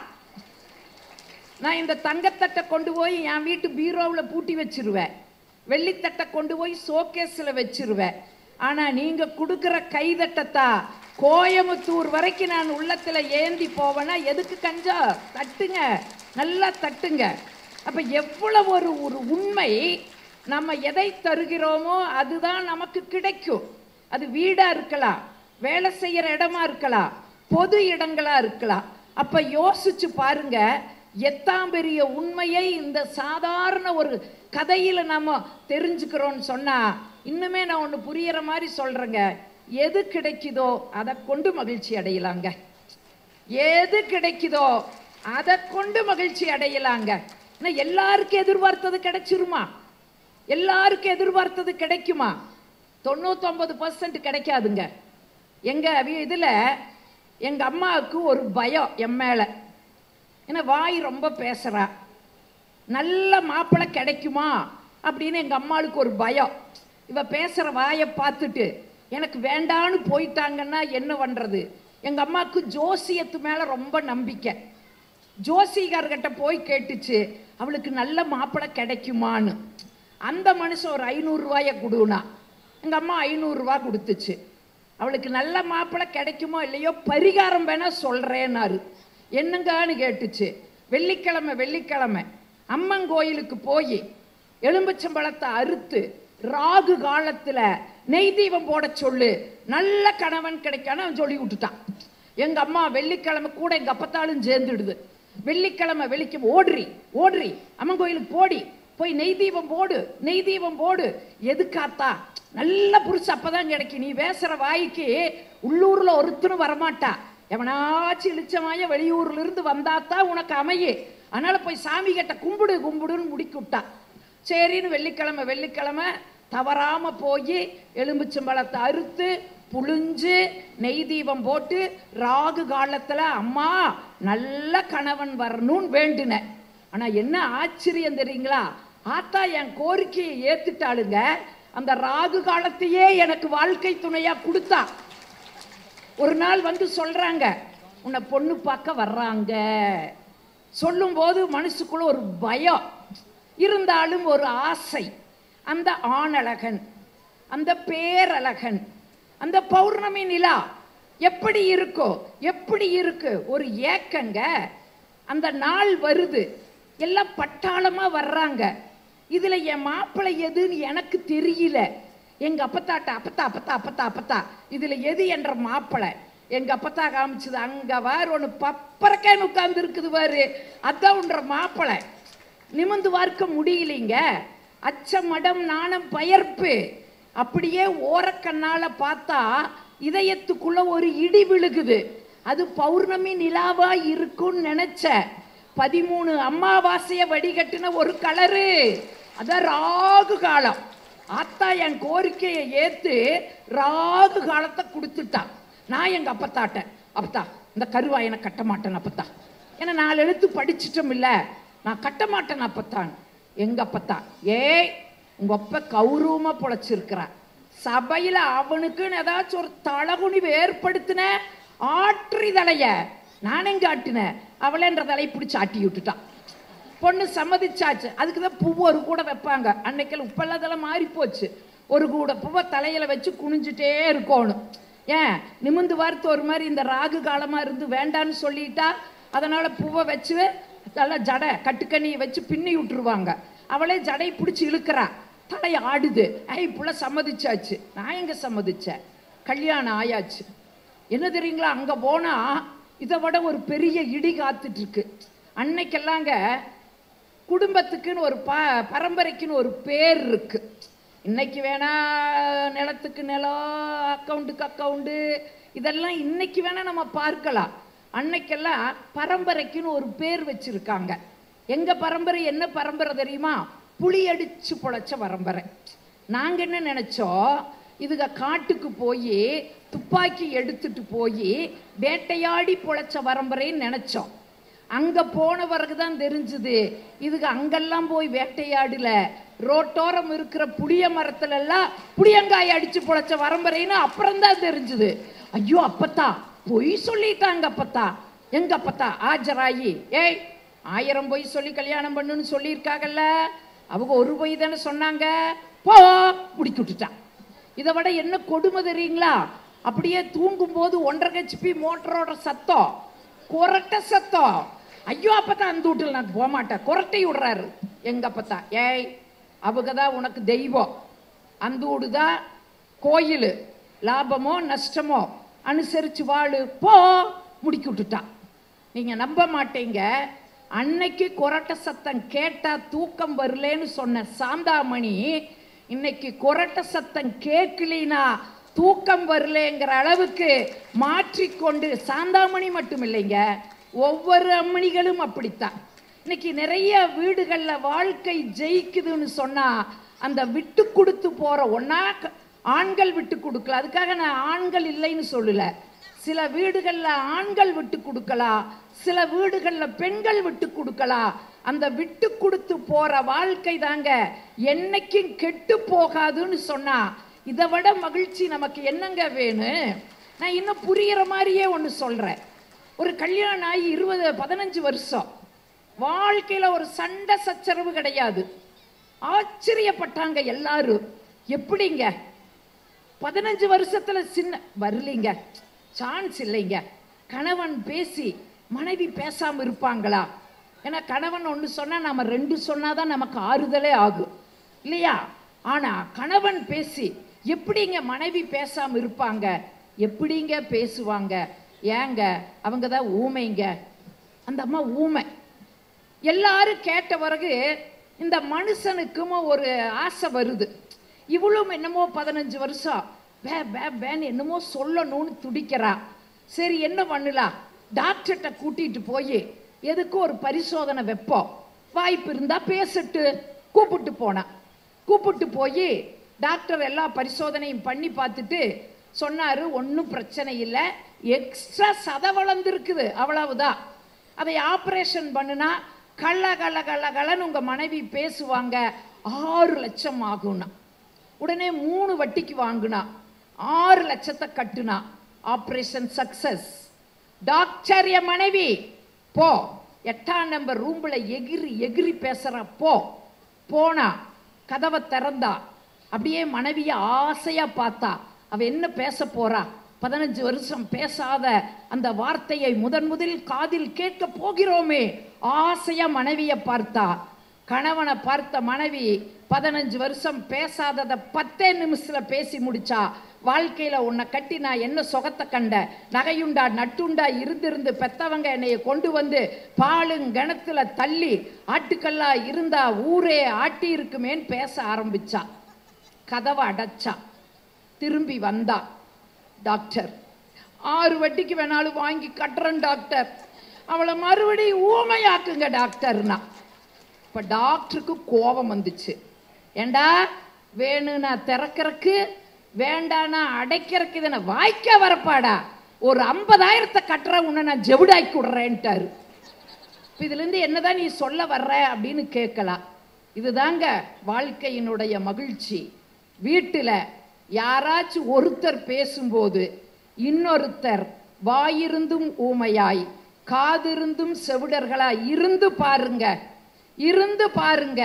நான் இந்த தங்கத்தட்டை கொண்டு போய் என் வீட்டு பீரோவில் பூட்டி வச்சிருவேன், வெள்ளித்தட்டை கொண்டு போய் ஷோகேஸில் வச்சிருவேன். ஆனா நீங்க கொடுக்குற கைதட்டத்தா கோயம்புத்தூர் வரைக்கும் நான் உள்ளத்துல ஏந்தி போவேன்னா எதுக்கு கஞ்சா? தட்டுங்க, நல்லா தட்டுங்க. அப்ப எவ்வளவு ஒரு உண்மை, நம்ம எதை தருகிறோமோ அதுதான் நமக்கு கிடைக்கும். அது வீடா இருக்கலாம், வேலை செய்யற இடமா இருக்கலாம், பொது இடங்களா இருக்கலாம். அப்ப யோசிச்சு பாருங்க, எத்தாம் பெரிய உண்மையை இந்த சாதாரண ஒரு கதையில நம்ம தெரிஞ்சுக்கிறோம்னு சொன்னா. இன்னுமே நான் ஒன்று புரியற மாதிரி சொல்றேங்க, எது கிடைக்குதோ அதை கொண்டு மகிழ்ச்சி அடையலாங்க. எது கிடைக்குதோ அதை கொண்டு மகிழ்ச்சி அடையலாங்க. எல்லாருக்கும் எதிர்பார்த்தது கிடைச்சிருமா? எல்லாருக்கும் எதிர்பார்த்தது கிடைக்குமா? 99% கிடைக்காதுங்க. எங்க இதுல எங்க அம்மாவுக்கு ஒரு பயம் என் மேல. ஏன்னா வாய் ரொம்ப பேசுறா, நல்ல மாப்பிள்ளை கிடைக்குமா அப்படின்னு எங்க அம்மாவுக்கு ஒரு பயம். இவ பேசுற வாயை பார்த்துட்டு எனக்கு வேண்டான்னு போயிட்டாங்கன்னா என்ன பண்றது? எங்க அம்மாவுக்கு ஜோசியத்து மேல ரொம்ப நம்பிக்கை. ஜோசிகார்கிட்ட போய் கேட்டுச்சு அவளுக்கு நல்ல மாப்பிள்ளை கிடைக்குமான்னு. அந்த மனுஷன் ஒரு 500 ரூபாயை கொடுனா, எங்க அம்மா 500 ரூபா கொடுத்துச்சு. அவளுக்கு நல்ல மாப்பிள்ளை கிடைக்குமோ இல்லையோ பரிகாரம் வேணா சொல்றேன்னாரு. என்னங்கன்னு கேட்டுச்சு. வெள்ளிக்கிழமை அம்மன் கோயிலுக்கு போய் எலும்புச்சம்பழத்தை அறுத்து ராகு காலத்துல நெய் தீபம் போட சொல்லு, நல்ல கணவன் கிடைக்கான்னு சொல்லி விட்டுட்டான். எங்க அம்மா வெள்ளிக்கிழமை கூட எங்க அப்பத்தாலும் சேர்ந்துடுது. வெள்ளிக்கிழமை ஓடுறி அம்மன் கோயிலுக்கு போய் நெய் தீபம் போடு. எதுக்காத்தா? நல்ல புருஷன் அப்பதான் கிடைக்கும். நீ பேசுற வாய்க்கு உள்ளூர்ல ஒருத்தனும் வரமாட்டா, எவனாச்சும் இளிச்சமாய வெளியூர்ல இருந்து வந்தாத்தான் உனக்கு அமையே. அதனால போய் சாமி கிட்ட கும்பிடுன்னு முடிக்கி விட்டா. சரின்னு வெள்ளிக்கிழமை தவறாம போய் எலும்புச்சம்பழத்தை அறுத்து புழிஞ்சு நெய் தீபம் போட்டு ராகு காலத்துல அம்மா நல்ல கணவன் வரணும்னு வேண்டுன. ஆனா என்ன ஆச்சரியம் தெரியுங்களா? ஆத்தா என் கோரிக்கையை ஏத்துட்டாளுங்க. அந்த ராகு காலத்தையே எனக்கு வாழ்க்கை துணையா கொடுத்தா. ஒரு நாள் வந்து சொல்றாங்க, உன்னை பொண்ணு பார்க்க வர்றாங்க. சொல்லும் போது மனசுக்குள்ள ஒரு பயம் இருந்தாலும் ஒரு ஆசை. அந்த ஆணழகன், அந்த பேரழகன், அந்த பௌர்ணமி நிலா எப்படி இருக்கு ஒரு ஏக்கங்க. அந்த நாள் வருது, எல்லாம் பட்டாளமா வர்றாங்க. இதுல என் மாப்பிள்ளை எதுன்னு எனக்கு தெரியல. எங்க அப்பத்தா இதுல எது என்ற மாப்பிள்ளை எங்க அப்பத்தா காமிச்சது. அங்க வாரு ஒண்ணு பப்பரக்கேன்னு உட்கார்ந்து இருக்குது பாரு, அதான் உன்ற மாப்பிள்ளை. நிமிந்து பார்க்க முடியலைங்க. அச்சமடம் நாணம் பயர்ப்பு. அப்படியே ஓரக்கண்ணால பார்த்தா இதயத்துக்குள்ள ஒரு இடி விழுகுது. அது பௌர்ணமி நிலாவா இருக்கும்னு நினைச்ச 13 அமாவாசைய வடிகட்டின ஒரு கலரு. அதான் ராகு காலம். ஆத்தா என் கோரிக்கையை ஏத்து ராகு காலத்தை கொடுத்துட்டான். நான் எங்க அப்பத்தா இந்த கருவாயனை கட்ட மாட்டேன் அப்பத்தா, ஏன்னா 4 எழுத்து படிச்சிட்டோம் இல்ல, நான் கட்ட மாட்டேன் அப்பத்தான். எங்க அப்பத்தா, ஏய் உங்க அப்ப கௌரவமா பொழைச்சிருக்கிறா, சபையில அவனுக்குன்னு ஏதாச்சும் ஒரு தலகுனிவு ஏற்படுத்தின ஆற்றி தலைய நான் எங்க ஆட்டினேன், அவளை என்ற தலையை பிடிச்சி ஆட்டி விட்டுட்டான். பொண்ணு சம்மதிச்சாச்சு. அதுக்குதான் பூவை ஒரு கூட வைப்பாங்க. அன்னைக்கெல்லாம் உப்பெல்லாம் அதெல்லாம் மாறி போச்சு. ஒரு கூட பூவை தலையில வச்சு குனிஞ்சுட்டே இருக்கணும். ஏன் நிமிந்து வார்த்தை ஒரு மாதிரி இந்த ராகு காலமா இருந்து வேண்டான்னு சொல்லிட்டா, அதனால பூவை வச்சு நல்லா ஜடை கட்டுக்கண்ணியை வச்சு பின்னி விட்டுருவாங்க. அவளே ஜடை பிடிச்சி இழுக்கிறா, தலை ஆடுது. புள்ள சம்மதிச்சாச்சு. நான் எங்க சம்மதிச்சேன்? கல்யாணம் ஆயாச்சு. என்ன தெரியுங்களா, அங்க போனா இதை விட ஒரு பெரிய இடி காத்துட்டு இருக்கு. அன்னைக்கெல்லாங்க குடும்பத்துக்குன்னு ஒரு பரம்பரைக்குன்னு ஒரு பேர் இருக்கு. இன்னைக்கு வேணா நிலத்துக்கு நிலம், அக்கௌண்ட்டுக்கு அக்கௌண்டு, இதெல்லாம் இன்னைக்கு வேணா நம்ம பார்க்கலாம். அன்னைக்கெல்லாம் பரம்பரைக்குன்னு ஒரு பேர் வச்சிருக்காங்க. எங்க பரம்பரை என்ன பரம்பரை தெரியுமா? புளி அடிச்சு பொழைச்ச பரம்பரை. நாங்க என்ன நினைச்சோம், இதுக காட்டுக்கு போய் துப்பாக்கி எடுத்துட்டு போய் வேட்டையாடி பொழைச்ச பரம்பரைன்னு நினைச்சோம். அங்க போனவருக்கு தான் தெரிஞ்சுது இதுக்கு அங்கெல்லாம் போய் வேட்டையாடல, ரோட்டோரம் இருக்கிற புளிய மரத்துல எல்லாம் புளியங்காய் அடிச்சு பொழைச்ச பரம்பரைன்னு அப்புறம் தான் தெரிஞ்சுது. ஐயோ அப்பத்தா பொய் சொல்லிட்டாங்க அப்பத்தா. எங்க அப்பத்தா ஆஜராயி, ஏய் 1000 பொய் சொல்லி கல்யாணம் பண்ணுன்னு சொல்லியிருக்காங்கல்ல, அவங்க ஒரு பொய் தானே சொன்னாங்க, போ முடிக்கி விட்டுட்டான். இதை விட என்ன கொடுமை தெரியுங்களா? அப்படியே தூங்கும் போது 1.5 HP மோட்டரோட சத்தம், கொரட்டை சத்தம். ஐயோ அப்பத்தா அந்த வீட்டில் நான் போக மாட்டேன், கொரட்டை விடுறாரு எங்க அப்பத்தா. ஏய் அவங்கதான் உனக்கு தெய்வம், அந்த வீடுதான் கோயில், லாபமோ நஷ்டமோ அனுசரிச்சு வாழு, போ முடிக்கி விட்டுட்டான். நீங்க நம்ப மாட்டீங்க, அன்னைக்கு கொரட்டை சத்தம் கேட்டா தூக்கம் வரலன்னு சொன்ன சாந்தாமணி இன்னைக்கு கொரட்டை சத்தம் கேட்கலினா தூக்கம் வரலங்கிற அளவுக்கு மாற்றிக்கொண்டு, சாந்தாமணி மட்டும் இல்லைங்க, ஒவ்வொரு அம்மணிகளும் அப்படித்தான். இன்னைக்கு நிறைய வீடுகள்ல வாழ்க்கை ஜெயிக்குதுன்னு சொன்னா அந்த விட்டு கொடுத்து போற ஒன்னா ஆண்கள் விட்டு கொடுக்கல. அதுக்காக நான் ஆண்கள் இல்லைன்னு சொல்லல. சில வீடுகள்ல ஆண்கள் விட்டு கொடுக்கலாம், சில வீடுகள்ல பெண்கள் விட்டு கொடுக்கலாம். அந்த விட்டு கொடுத்து போற வாழ்க்கை தாங்க என்னைக்கும் கெட்டு போகாதுன்னு சொன்னா இதை விட மகிழ்ச்சி நமக்கு என்னங்க வேணும்? நான் இன்னும் புரிகிற மாதிரியே ஒன்று சொல்றேன். ஒரு கல்யாணம் ஆகி 15 வருஷம் வாழ்க்கையில ஒரு சண்டை சச்சரவு கிடையாது. ஆச்சரியப்பட்டாங்க எல்லாரும். எப்படிங்க 15 வருஷத்துல சின்ன வரலீங்க, சான்ஸ் இல்லைங்க. கணவன் பேசி மனைவி பேசாம இருப்பாங்களா? ஏன்னா கணவன் ஒன்று சொன்னா நம்ம 2 சொன்னாதான் நமக்கு ஆறுதலே ஆகும் இல்லையா? ஆனா கணவன் பேசி எப்படிங்க மனைவி பேசாம இருப்பாங்க? எப்படிங்க பேசுவாங்க? ஏங்க அவங்க தான் ஊமைங்க. அந்த அம்மா ஊமை. எல்லாரும் கேட்ட பிறகு இந்த மனுஷனுக்கும் ஒரு ஆசை வருது. இவளும் என்னமோ 15 வருஷம் பே பே பேன்னு என்னமோ சொல்லணும்னு துடிக்கிறா. சரி என்ன பண்ணலாம்? டாக்டர்கிட்ட கூட்டிட்டு போய் எதுக்கும் ஒரு பரிசோதனை வைப்போம், வாய்ப்பு இருந்தா பேசிட்டு கூப்பிட்டு போனா. கூப்பிட்டு போய் டாக்டர் எல்லா பரிசோதனையும் பண்ணி பார்த்துட்டு சொன்னாரு, ஒன்றும் பிரச்சனை இல்லை, எக்ஸ்ட்ரா சதை வளர்ந்துருக்குது, அவ்வளவுதான். அதை ஆப்ரேஷன் பண்ணுனா கள்ள கள்ள கள்ள கள்ளன்னு உங்க மனைவி பேசுவாங்க, 6 லட்சம் ஆகும்னா. உடனே 3 வட்டிக்கு வாங்குனா 6 லட்சத்தை கட்டுனா. Operation success. டாக்டர் என் மனைவி போ 8ஆம் நம்பர் ரூம்ல எகிரி எகிரி பேசுறா. போனா கதவை திறந்தா. அப்படியே மனைவிய ஆசையா பார்த்தா. அவ என்ன பேச போறா? 15 வருஷம் பேசாத அந்த வார்த்தையை முதலில் காதில் கேட்க போகிறோமே, ஆசையா மனைவியை பார்த்தா. கணவனை பார்த்த மனைவி 15 வருஷம் பேசாததை 10 நிமிஷத்துல பேசி முடிச்சா. வாழ்க்கையில உன்னை கட்டி நான் என்ன சுகத்தை கண்ட, நகையுண்டா நட்டுண்டா இருந்திருந்து பெத்தவங்க என்னைய கொண்டு வந்து பாலுங்கணத்துல தள்ளி ஆட்டுக்கல்லா இருந்தா ஊரே ஆட்டி இருக்குமேன்னு பேச ஆரம்பிச்சா. கதவை அடைச்சா. திரும்பி வந்தா. டாக்டர் 6 வட்டிக்கு வேணாலும் வாங்கி கட்டுறேன் டாக்டர், அவளை மறுபடியும் ஊமையாக்குங்க டாக்டர்னா. இப்ப டாக்டருக்கு கோபம் வந்துச்சு. ஏண்டா வேணும்னா திறக்கிறக்கு, வேண்டானா அடைக்கிறக்கு, இதனை வாய்க்க வரப்பாடா, ஒரு 50,000 கட்டுற உன்னை நான் ஜெவுடாக்கி விடுறேன்ட்டாரு. இதுல இருந்து என்னதான் நீ சொல்ல வர்ற அப்படின்னு கேட்கலாம். இதுதாங்க வாழ்க்கையினுடைய மகிழ்ச்சி. வீட்டுல யாராச்சும் ஒருத்தர் பேசும்போது இன்னொருத்தர் வாயிருந்தும் ஊமையாய் காதிருந்தும் செவிடர்களாய் இருந்து பாருங்க, இருந்து பாருங்க.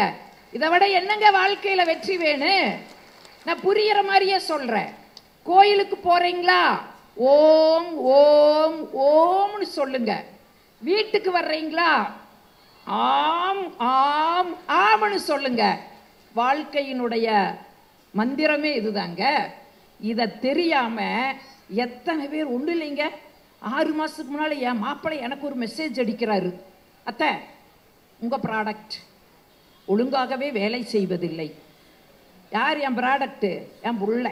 இதை விட என்னங்க வாழ்க்கையில வெற்றி வேணும்? நான் புரியுற மாதிரியே சொல்றேன். கோயிலுக்கு போறீங்களா? ஓம் ஓம் ஓம்னு சொல்லுங்க. வீட்டுக்கு வர்றீங்களா? ஆம் ஆம் ஆம்னு சொல்லுங்க. வாழ்க்கையினுடைய மந்திரமே இதுதாங்க. இதை தெரியாம எத்தனை பேர் ஒன்றும் இல்லைங்க. 6 மாசத்துக்கு முன்னால என் மாப்பிள்ளை எனக்கு ஒரு மெசேஜ் அடிக்கிறாரு. அத்தை, உங்க ப்ராடக்ட் ஒழுங்காகவே வேலை செய்வதில்லை. யார் என் ப்ராடக்ட்? என் புள்ள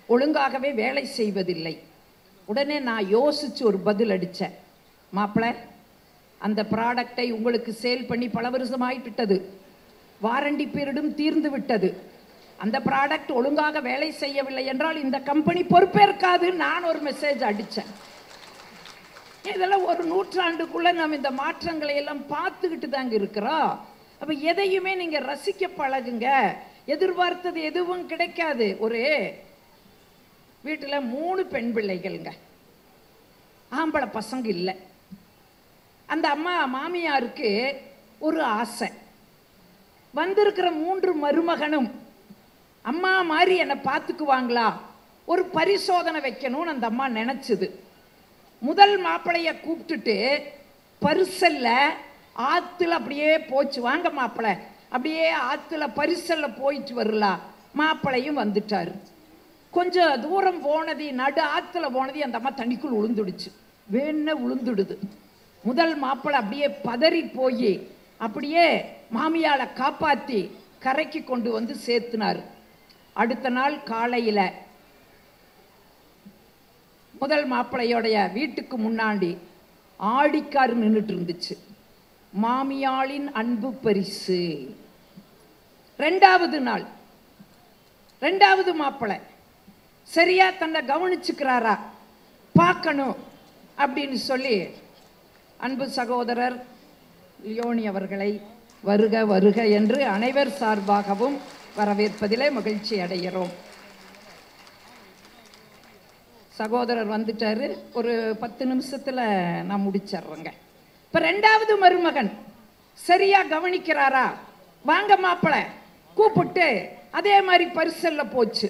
ஒழுங்காகவே வேலை செய்வதில்லை. உடனே நான் யோசிச்சு ஒரு பதில் அடித்தேன். மாப்பிள்ளை, அந்த ப்ராடக்டை உங்களுக்கு சேல் பண்ணி பல வருஷம் ஆகிவிட்டது, வாரண்டி பீரியடும் தீர்ந்து விட்டது. அந்த ப்ராடக்ட் ஒழுங்காக வேலை செய்யவில்லை என்றால் இந்த கம்பெனி பொறுப்பேற்காது. நான் ஒரு மெசேஜ் அடித்தேன். இதெல்லாம் ஒரு நூற்றாண்டுக்குள்ள நம்ம இந்த மாற்றங்களை எல்லாம் பார்த்துக்கிட்டு தாங்க இருக்கிறோம். அப்ப எதையுமே நீங்க ரசிக்க பழகுங்க. எதிர்பார்த்தது எதுவும் கிடைக்காது. ஒரு வீட்டுல 3 பெண் பிள்ளைகள்ங்க, ஆம்பளை பசங்க இல்லை. அந்த அம்மா மாமியாருக்கு ஒரு ஆசை. வந்திருக்கிற 3 மருமகனும் அம்மா மாதிரி என்னை பார்த்துக்குவாங்களா, ஒரு பரிசோதனை வைக்கணும்னு அந்த அம்மா நினைச்சது. முதல் மாப்பிளைய கூப்பிட்டுட்டு பரிசல்ல ஆத்துல அப்படியே போச்சு. வாங்க மாப்பிள்ளை, அப்படியே ஆத்துல பரிசல்ல போயிட்டு வரலாம். மாப்பிளையும் வந்துட்டாரு. கொஞ்சம் தூரம் போனது, நடு ஆத்துல போனது அந்த அம்மா தண்ணிக்குள் உளுந்துடுச்சு. வேண உளுந்துடுது. முதல் மாப்பிள்ளை அப்படியே பதறி போய் அப்படியே மாமியால காப்பாத்தி கரைக்கு கொண்டு வந்து சேர்த்துனார். அடுத்த நாள் காலையில முதல் மாப்பிள்ளையோடைய வீட்டுக்கு முன்னாடி ஆடிக்கார் நின்றுட்டு இருந்துச்சு. மாமியாளின் அன்பு பரிசு. ரெண்டாவது நாள் ரெண்டாவது மாப்பிள்ளை சரியா தன்னை கவனிச்சுக்கிறாரா பார்க்கணும் அப்படின்னு சொல்லி அன்பு சகோதரர் லியோனி அவர்களை வருக வருக என்று அனைவர் சார்பாகவும் வரவேற்பதிலே மகிழ்ச்சி அடைகிறோம். சகோதரர் வந்துட்டாரு, ஒரு 10 நிமிஷத்துல நான் முடிச்சிடுறேங்க. இப்ப ரெண்டாவது மருமகன் சரியா கவனிக்கிறாரா, வாங்க மாப்பிள கூப்பிட்டு அதே மாதிரி பரிசல்ல போச்சு,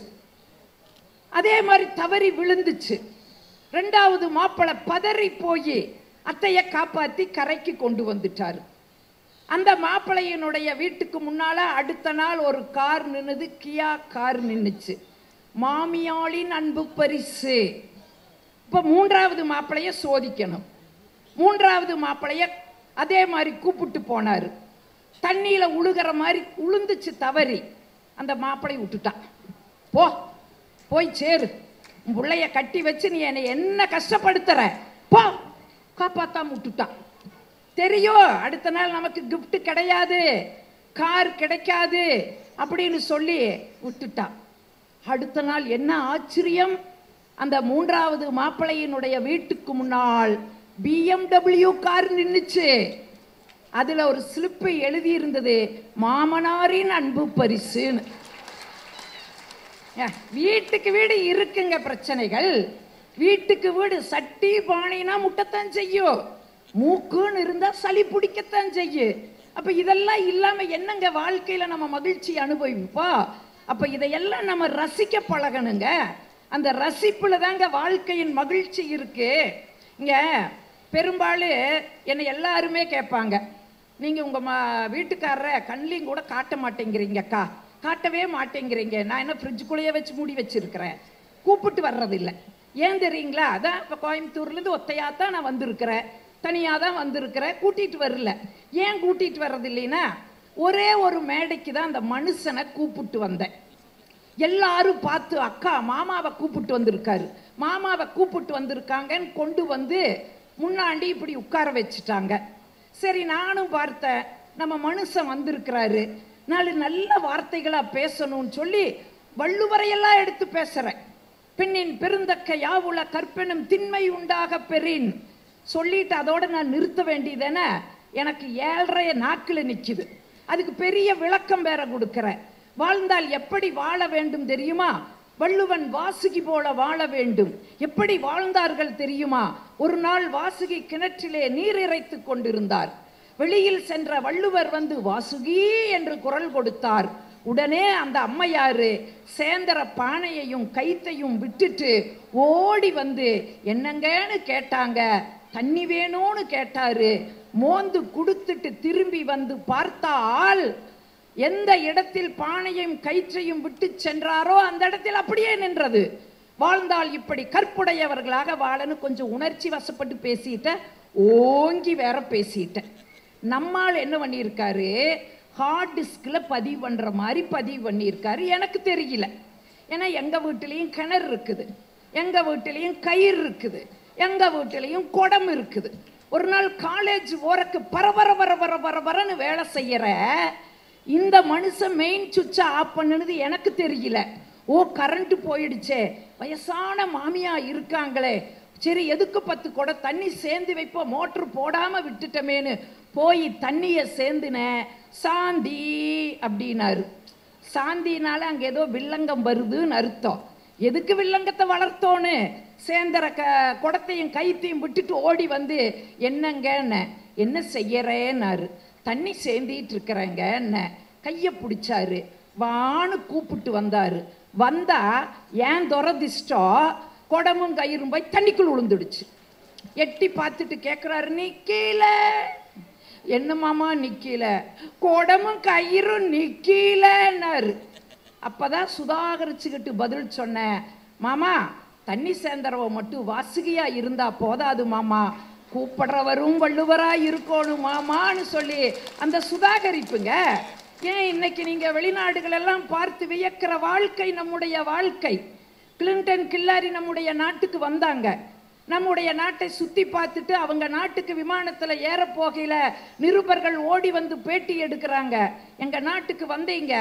அதே மாதிரி தவறி விழுந்துச்சு. ரெண்டாவது மாப்பிள பதறி போய் அத்தைய காப்பாத்தி கரைக்கு கொண்டு வந்துட்டாரு. அந்த மாப்பிள்ளையினுடைய வீட்டுக்கு முன்னால அடுத்த நாள் ஒரு கார் நின்னுது, கியா கார் நின்னுச்சு. மாமியாளின் அன்பு பரிசு. இப்ப மூன்றாவது மாப்பிளைய சோதிக்கணும். மூன்றாவது மாப்பிளைய அதே மாதிரி கூப்பிட்டு போனாரு. தண்ணியில உழுகிற மாதிரி உளுந்துச்சு தவறி. அந்த மாப்பிளை விட்டுட்டான். போய் சேரு, உன் பிள்ளைய கட்டி வச்சு நீ என்னை என்ன கஷ்டப்படுத்துற, போ. காப்பாத்தாம விட்டுட்டான். தெரியும் அடுத்த நாள் நமக்கு கிஃப்ட் கிடையாது, கார் கிடைக்காது அப்படின்னு சொல்லி விட்டுட்டான். அடுத்த நாள் என்ன ஆச்சரியம், அந்த மூன்றாவது மாப்பிள்ளையினுடைய வீட்டுக்கு முன்னால் BMW கார் நின்னுச்சு. அதுல ஒரு ஸ்லிப்பு எழுதி இருந்தது, மாமனாரின் அன்பு பரிசுன்னு. வீட்டுக்கு வீடு இருக்குங்க பிரச்சனைகள். வீட்டுக்கு வீடு சட்டி பானைனா முட்டத்தான் செய்யும், மூக்குன்னு இருந்தா சளி பிடிக்கத்தான் செய்யும். அப்ப இதெல்லாம் இல்லாம என்னங்க வாழ்க்கையில நம்ம மகிழ்ச்சி அனுபவிப்பா? அப்ப இதையெல்லாம் நம்ம ரசிக்க பழகணுங்க. அந்த ரசிப்புல தாங்க வாழ்க்கையின் மகிழ்ச்சி இருக்கு. இங்க பெரும்பாலும் என்னை எல்லாருமே கேட்பாங்க, நீங்க உங்க வீட்டுக்காரர கண்ணிலையும் கூட காட்ட மாட்டேங்கிறீங்கக்கா, காட்டவே மாட்டேங்கிறீங்க. நான் என்ன ஃப்ரிட்ஜுக்குள்ளேயே வச்சு மூடி வச்சிருக்கிறேன், கூப்பிட்டு வர்றதில்லை. ஏன் தெரியுங்களா? அதான் இப்போ கோயம்புத்தூர்லேருந்து ஒத்தையாத்தான் நான் வந்திருக்கிறேன், தனியாக தான் வந்திருக்கிறேன், கூட்டிகிட்டு வரல. ஏன் கூட்டிகிட்டு வர்றது இல்லைன்னா, ஒரே ஒரு மேடைக்கு தான் அந்த மனுஷனை கூப்பிட்டு வந்தேன். எல்லாரும் பார்த்து அக்கா மாமாவை கூப்பிட்டு வந்திருக்காரு, மாமாவை கூப்பிட்டு வந்திருக்காங்கன்னு கொண்டு வந்து முன்னாடி இப்படி உட்கார வச்சுட்டாங்க. சரி, நானும் பார்த்தேன் நம்ம மனுஷன் வந்திருக்கிறாரு, நாலு நல்ல வார்த்தைகளாக பேசணும்னு சொல்லி வள்ளுவரையெல்லாம் எடுத்து பேசுகிறேன். பெண்ணின் பெருந்தக்க யாவுல கற்பெனும் திண்மை உண்டாக பெறின் சொல்லிட்டு அதோட நான் நிறுத்த வேண்டியதுன்னு எனக்கு 7.5 நாக்கில் நிற்குது. அதுக்கு பெரிய விளக்கம் வேற கொடுக்கிறேன். வாழ்ந்தால் எப்படி வாழ வேண்டும் தெரியுமா? வள்ளுவன் வாசுகி போல வாழ வேண்டும். எப்படி வாழ்ந்தார்கள் தெரியுமா? ஒரு நாள் வாசுகி கிணற்றிலே நீர் இறைத்து கொண்டிருந்தார். வெளியில் சென்ற வள்ளுவர் வந்து வாசுகி என்று குரல் கொடுத்தார். உடனே அந்த அம்மையாரு சேந்தர பானையையும் கைத்தையும் விட்டுட்டு ஓடி வந்து என்னங்கன்னு கேட்டாங்க. தண்ணி வேணும்னு கேட்டாரு. மோந்து கொடுத்துட்டு திரும்பி வந்து பார்த்தால் எந்த இடத்தில் பானையும் கயிற்றையும் விட்டு சென்றாரோ அந்த இடத்தில் அப்படியே நின்றது. வாழ்ந்தால் இப்படி கற்புடையவர்களாக வாழன்னு கொஞ்சம் உணர்ச்சி வசப்பட்டு பேசிட்ட, ஓங்கி வேற பேசிட்ட. நம்மால் என்ன பண்ணியிருக்காரு, ஹார்ட் டிஸ்கில் பதிவு பண்ணுற மாதிரி பதிவு பண்ணியிருக்காரு. எனக்கு தெரியல. ஏன்னா எங்கள் வீட்டிலையும் கிணறு இருக்குது, எங்கள் வீட்டிலையும் கயிறு இருக்குது, எங்கள் வீட்டிலையும் குடம் இருக்குது. ஒரு நாள் காலேஜ் போறக்கு பரபரன்னு வேலை செய்யற இந்த மனுஷன் மெயின் சுவிட்சை ஆஃப் பண்ணுனது எனக்கு தெரியல. ஓ, கரண்ட் போயிடுச்சே, வயசான மாமியா இருக்காங்களே, சரி எதுக்கு 10 குடம் தண்ணி சேர்ந்து வைப்போம், மோட்ரு போடாமல் விட்டுட்டமேனு போய் தண்ணியை சேர்ந்துன. சாந்தி அப்படின்னாரு. சாந்தினால அங்கே ஏதோ வில்லங்கம் வருதுன்னு அர்த்தம். எதுக்கு வில்லங்கத்தை வளர்த்தோன்னு சேந்தர குடத்தையும் கைத்தையும் விட்டுட்டு ஓடி வந்து என்னங்கன்னு, என்ன செய்யறேன்னாரு. தண்ணி சேர்ந்திட்டு இருக்கிறேங்க என்ன, கையை பிடிச்சாரு, வான்னு கூப்பிட்டு வந்தாரு. வந்தா ஏன் துரதிஷ்டம், குடமும் கயிறும் போய் தண்ணிக்குள் விழுந்துடுச்சு. எட்டி பார்த்துட்டு கேட்குறாரு, நிக்கல. என்ன மாமா நிக்கல? குடமும் கயிறும் நிக்கலன்னாரு. அப்பதான் சுதாகரிச்சுக்கிட்டு பதில் சொன்னேன், மாமா தண்ணி சேர்ந்தரவ மட்டும் வாசுகியா இருந்தா போதாது மாமா, கூப்பிடுறவரும் வள்ளுவரா இருக்கணும் மாமான்னு சொல்லி அந்த சுதாகரிப்புங்க. ஏன் இன்னைக்கு நீங்க வெளிநாடுகள் எல்லாம் பார்த்து வியக்கிற வாழ்க்கை நம்முடைய வாழ்க்கை. கிளின்டன் கில்லாரி நம்முடைய நாட்டுக்கு வந்தாங்க. நம்முடைய நாட்டை சுத்தி பார்த்துட்டு அவங்க நாட்டுக்கு விமானத்துல ஏற போகையில நிருபர்கள் ஓடி வந்து பேட்டி எடுக்கிறாங்க. எங்க நாட்டுக்கு வந்தீங்க,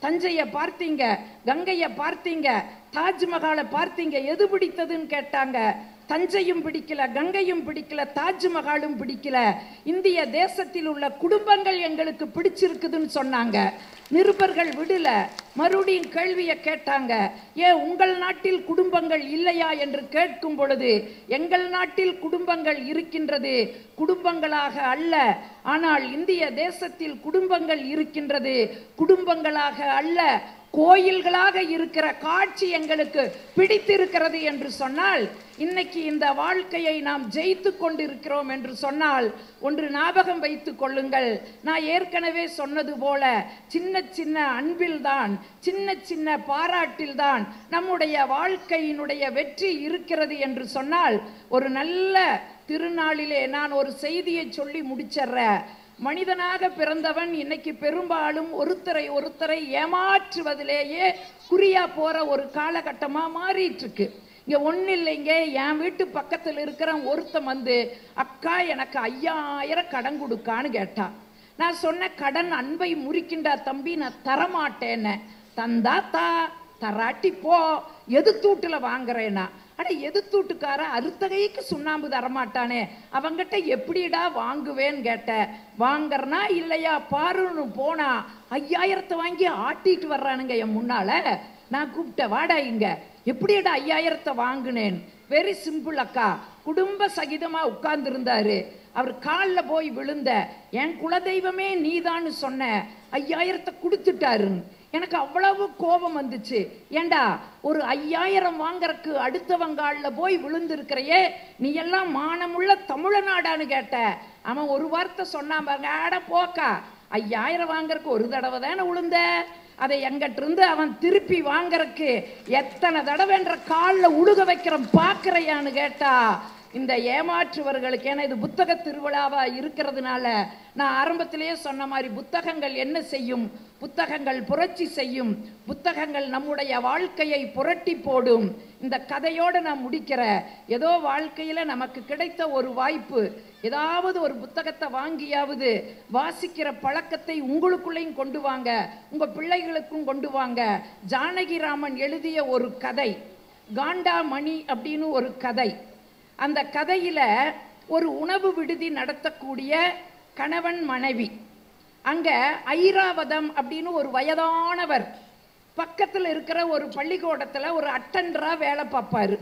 தஞ்சையை பார்த்தீங்க, கங்கையை பார்த்தீங்க, தாஜ்மஹாலை பார்த்தீங்க, எது பிடித்ததுன்னு கேட்டாங்க. தஞ்சையும் பிடிக்கல, கங்கையும் பிடிக்கல, தாஜ்மஹாலும் பிடிக்கல, இந்திய தேசத்தில் உள்ள குடும்பங்கள் எங்களுக்கு பிடிச்சிருக்குதுன்னு சொன்னாங்க. நிருபர்கள் விடல, மறுபடியும் கேள்வியை கேட்டாங்க. ஏன் உங்கள் நாட்டில் குடும்பங்கள் இல்லையா என்று கேட்கும் பொழுது, எங்கள் நாட்டில் குடும்பங்கள் இருக்கின்றது, குடும்பங்களாக அல்ல, ஆனால் இந்திய தேசத்தில் குடும்பங்கள் இருக்கின்றது, குடும்பங்களாக அல்ல, கோயில்களாக இருக்கிற காட்சி எங்களுக்கு பிடித்திருக்கிறது என்று சொன்னால், இன்னைக்கு இந்த வாழ்க்கையை நாம் ஜெயித்து கொண்டிருக்கிறோம் என்று சொன்னால், ஒன்று ஞாபகம் வைத்துக் கொள்ளுங்கள். நான் ஏற்கனவே சொன்னது போல சின்ன சின்ன அன்பில்தான், சின்ன சின்ன பாராட்டில்தான் நம்முடைய வாழ்க்கையினுடைய வெற்றி இருக்கிறது என்று சொன்னால், ஒரு நல்ல திருநாளிலே நான் ஒரு செய்தியை சொல்லி முடிச்சிடுறேன். மனிதனாக பிறந்தவன் இன்னைக்கு பெரும்பாலும் ஒருத்தரை ஏமாற்றுவதிலேயே குறியா போற ஒரு காலகட்டமா மாறிட்டு இருக்கு. இங்க ஒண்ணு இல்லைங்க, என் வீட்டு பக்கத்தில் இருக்கிற ஒருத்தன் வந்து, அக்கா எனக்கு 5000 கடன் கொடுக்கான்னு கேட்டா. நான் சொன்ன, கடன் அன்பை முறிக்கின்றா தம்பி, நான் தரமாட்டேன்னு. தந்தா தா, தராட்டி போ, எதுத்தூட்டுல வாங்குறேன்னா. அட எதுத்தூட்டுக்கார அறுத்தகைக்கு சுண்ணாம்பு தரமாட்டானே, அவங்கிட்ட எப்படிடா வாங்குவேன்னு கேட்ட. வாங்கறனா இல்லையா பாருன்னு போனா 5000 வாங்கி ஆட்டிட்டு வர்றானுங்க என் முன்னால. நான் கூப்பிட்ட, வாடா இங்க, எப்படிடா 5000 வாங்குனேன். வெரி சிம்பிள் அக்கா. குடும்ப சகிதமா உட்கார்ந்து இருந்தாரு. அவர் காலில் போய் விழுந்த, என் குலதெய்வமே நீதான்னு சொன்ன, 5000 கொடுத்துட்டாருன்னு. எனக்கு அவ்வளவு கோபம் வந்துச்சு. ஏண்டா ஒரு 5000 வாங்கறக்கு அடுத்தவங்கால போய் விழுந்திருக்கிறையே, நீ எல்லாம் மானமுள்ள தமிழநாடான்னு கேட்ட. அவன் ஒரு வார்த்தை சொன்னான் பாருங்க, ஆட போக்கா, 5000 வாங்கறக்கு ஒரு தடவை தானே விழுந்த, அதை எங்கிட்ட இருந்து அவன் திருப்பி வாங்கறக்கு எத்தனை தடவை என்ற காலில் உழுக வைக்கிறோம் பாக்குறையான்னு கேட்டா. இந்த ஏமாற்றுவர்களுக்கு, ஏன்னா இது புத்தக திருவிழாவா இருக்கிறதுனால நான் ஆரம்பத்திலேயே சொன்ன மாதிரி, புத்தகங்கள் என்ன செய்யும்? புத்தகங்கள் புரட்சி செய்யும், புத்தகங்கள் நம்முடைய வாழ்க்கையை புரட்டி போடும். இந்த கதையோடு நான் முடிக்கிற, ஏதோ வாழ்க்கையில நமக்கு கிடைத்த ஒரு வாய்ப்பு, ஏதாவது ஒரு புத்தகத்தை வாங்கியாவது வாசிக்கிற பழக்கத்தை உங்களுக்குள்ளேயும் கொண்டு வாங்க, உங்க பிள்ளைகளுக்கும் கொண்டு வாங்க. ஜானகிராமன் எழுதிய ஒரு கதை, காண்டாமணி அப்படின்னு ஒரு கதை. அந்த கதையில ஒரு உணவு விடுதி நடத்தக்கூடிய கணவன் மனைவி, அங்க ஐராவதம் அப்படின்னு ஒரு வயதானவர் பக்கத்தில் இருக்கிற ஒரு பள்ளிக்கூடத்துல ஒரு அட்டெண்டரா வேலை பார்ப்பாரு.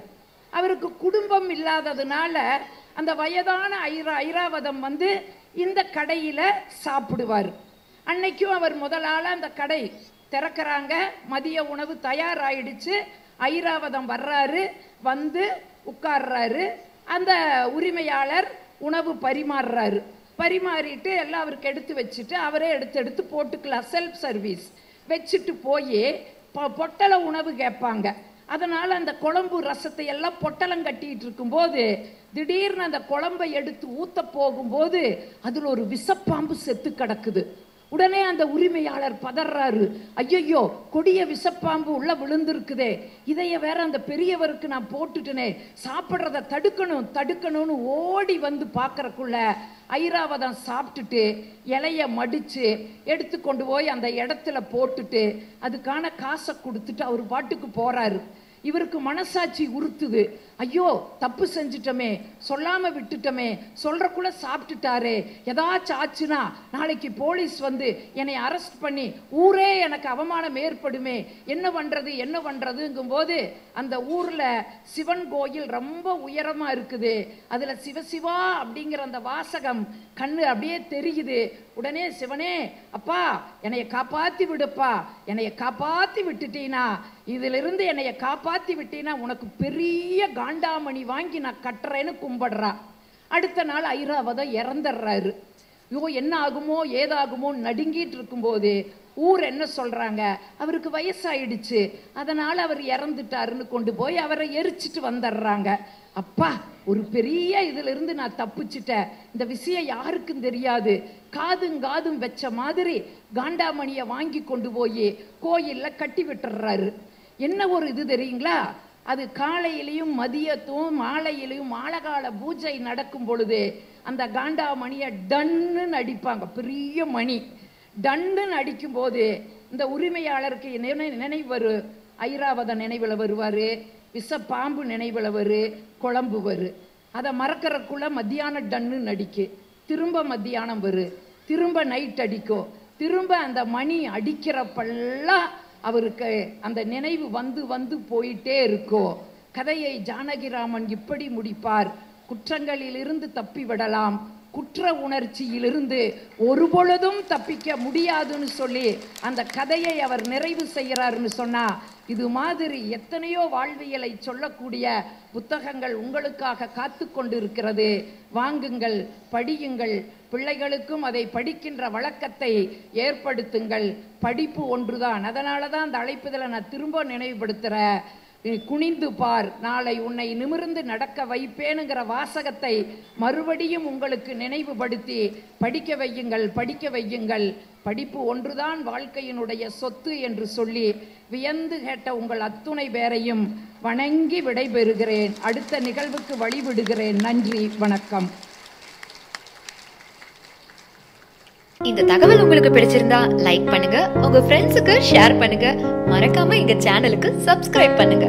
அவருக்கு குடும்பம் இல்லாததுனால அந்த வயதான ஐராவதம் வந்து இந்த கடையில சாப்பிடுவார். அன்னைக்கும் அவர் முதலால அந்த கடை திறக்கிறாங்க, மதிய உணவு தயாராயிடுச்சு. ஐராவதம் வர்றாரு, வந்து உட்கார்றாரு. அந்த உரிமையாளர் உணவு பரிமாறுறாரு. பரிமாறிட்டு எல்லாம் அவருக்கு எடுத்து வச்சுட்டு அவரே எடுத்து போட்டுக்கலாம், செல்ஃப் சர்வீஸ் வச்சுட்டு போய் பொட்டல உணவு கேட்பாங்க. அதனால அந்த குழம்பு ரசத்தை எல்லாம் பொட்டலம் கட்டிட்டு இருக்கும்போது திடீர்னு அந்த குழம்பை எடுத்து ஊத்த போகும்போது அதில் ஒரு விஷப்பாம்பு செத்து கிடக்குது. உடனே அந்த உரிமையாளர் பதறாரு, ஐயோ கொடிய விஷப்பாம்பு உள்ள விழுந்திருக்குதே, இதைய வேற அந்த பெரியவருக்கு நான் போட்டுட்டேனே, சாப்பிட்றத தடுக்கணும்னு ஓடி வந்து பார்க்கறக்குள்ள ஐராவதம் சாப்பிட்டுட்டு இலைய மடிச்சு எடுத்து கொண்டு போய் அந்த இடத்துல போட்டுட்டு அதுக்கான காசை கொடுத்துட்டு அவர் பாட்டுக்கு போறாரு. இவருக்கு மனசாட்சி உறுத்துது, ஐயோ தப்பு செஞ்சிட்டமே, சொல்லாம விட்டுட்டமே, சொல்றக்குள்ள சாப்பிட்டுட்டாரே, ஏதாச்சும் ஆச்சுன்னா நாளைக்கு போலீஸ் வந்து என்னை அரெஸ்ட் பண்ணி ஊரே எனக்கு அவமானம் ஏற்படுமே, என்ன பண்றதுங்கும் போது அந்த ஊர்ல சிவன் கோயில் ரொம்ப உயரமா இருக்குது. அதுல சிவசிவா அப்படிங்கிற அந்த வாசகம் கண்ணு அப்படியே தெரியுது. உடனே சிவனே, அப்பா என்னைய காப்பாத்தி விடுப்பா, என்னைய காப்பாத்தி விட்டுட்டீனா, இதுல இருந்து என்னைய காப்பாத்தி விட்டீனா உனக்கு பெரிய காண்டாமணி வாங்கி நான் கட்டுறேன்னு கும்பிடுறா. அடுத்த நாள் ஐராவதம் இறந்துடுறாரு. ஐயோ என்ன ஆகுமோ ஏதாகுமோ நடுங்கிட்டு இருக்கும்போது ஊர் என்ன சொல்றாங்க, அவருக்கு வயசாயிடுச்சு, அதனால அவர் இறந்துட்டாருன்னு கொண்டு போய் அவரை எரிச்சிட்டு வந்துடுறாங்க. அப்பா ஒரு பெரிய இதுல இருந்து நான் தப்பிச்சிட்டேன், இந்த விஷயம் யாருக்கும் தெரியாது, காதும் வச்ச மாதிரி காண்டாமணியை வாங்கி கொண்டு போய் கோயில்ல கட்டி விட்டுறாரு. என்ன ஒரு இது தெரியுங்களா, அது காலையிலையும் மதியத்தும் மாலையிலையும் மாலகால பூஜை நடக்கும் பொழுது அந்த காண்டாமணியை டன்னு அடிப்பாங்க. பெரிய மணி டன்னு அடிக்கும் போது இந்த உரிமையாளருக்கு நினைவு வரும். ஐராவத நினைவில் வருவார், விஷ பாம்பு நினைவில் வரும், குழம்பு வரும். அதை மறக்கிறக்குள்ள மத்தியானம் டன்னு அடிக்கு, திரும்ப மத்தியானம் வரும், திரும்ப நைட் அடிக்கும், திரும்ப அந்த மணி அடிக்கிறப்பெல்லாம் அவருக்கு அந்த நினைவு வந்து வந்து போயிட்டே இருக்கும். கதையை ஜானகிராமன் இப்படி முடிப்பார்: குற்றங்களிலிருந்து தப்பி விடலாம், குற்ற உணர்ச்சியிலிருந்து ஒரு பொழுதும் தப்பிக்க முடியாதுன்னு சொல்லி அந்த கதையை அவர் நிறைவு செய்கிறாருன்னு சொன்னா, இது மாதிரி எத்தனையோ வாழ்வியலை சொல்லக்கூடிய புத்தகங்கள் உங்களுக்காக காத்து கொண்டு இருக்கிறது. வாங்குங்கள், படியுங்கள், பிள்ளைகளுக்கும் அதை படிக்கின்ற வழக்கத்தை ஏற்படுத்துங்கள். படிப்பு ஒன்றுதான். அதனால தான் அந்த அழைப்புதலை நான் திரும்ப நினைவுபடுத்துகிறேன். குனிந்து பார், நாளை உன்னை நிமிர்ந்து நடக்க வைப்பேனுங்கிற வாசகத்தை மறுபடியும் உங்களுக்கு நினைவுபடுத்தி படிக்க வையுங்கள், படிக்க வையுங்கள். படிப்பு ஒன்றுதான் வாழ்க்கையினுடைய சொத்து என்று சொல்லி வியந்து கேட்ட உங்கள் அத்துணை பேரையும் வணங்கி விடைபெறுகிறேன். அடுத்த நிகழ்வுக்கு வழிவிடுகிறேன். நன்றி, வணக்கம். இந்த தகவல் உங்களுக்கு பிடிச்சிருந்தா லைக் பண்ணுங்க, உங்க ஃப்ரெண்ட்ஸுக்கு ஷேர் பண்ணுங்க, மறக்காம எங்க சேனலுக்கு சப்ஸ்கிரைப் பண்ணுங்க.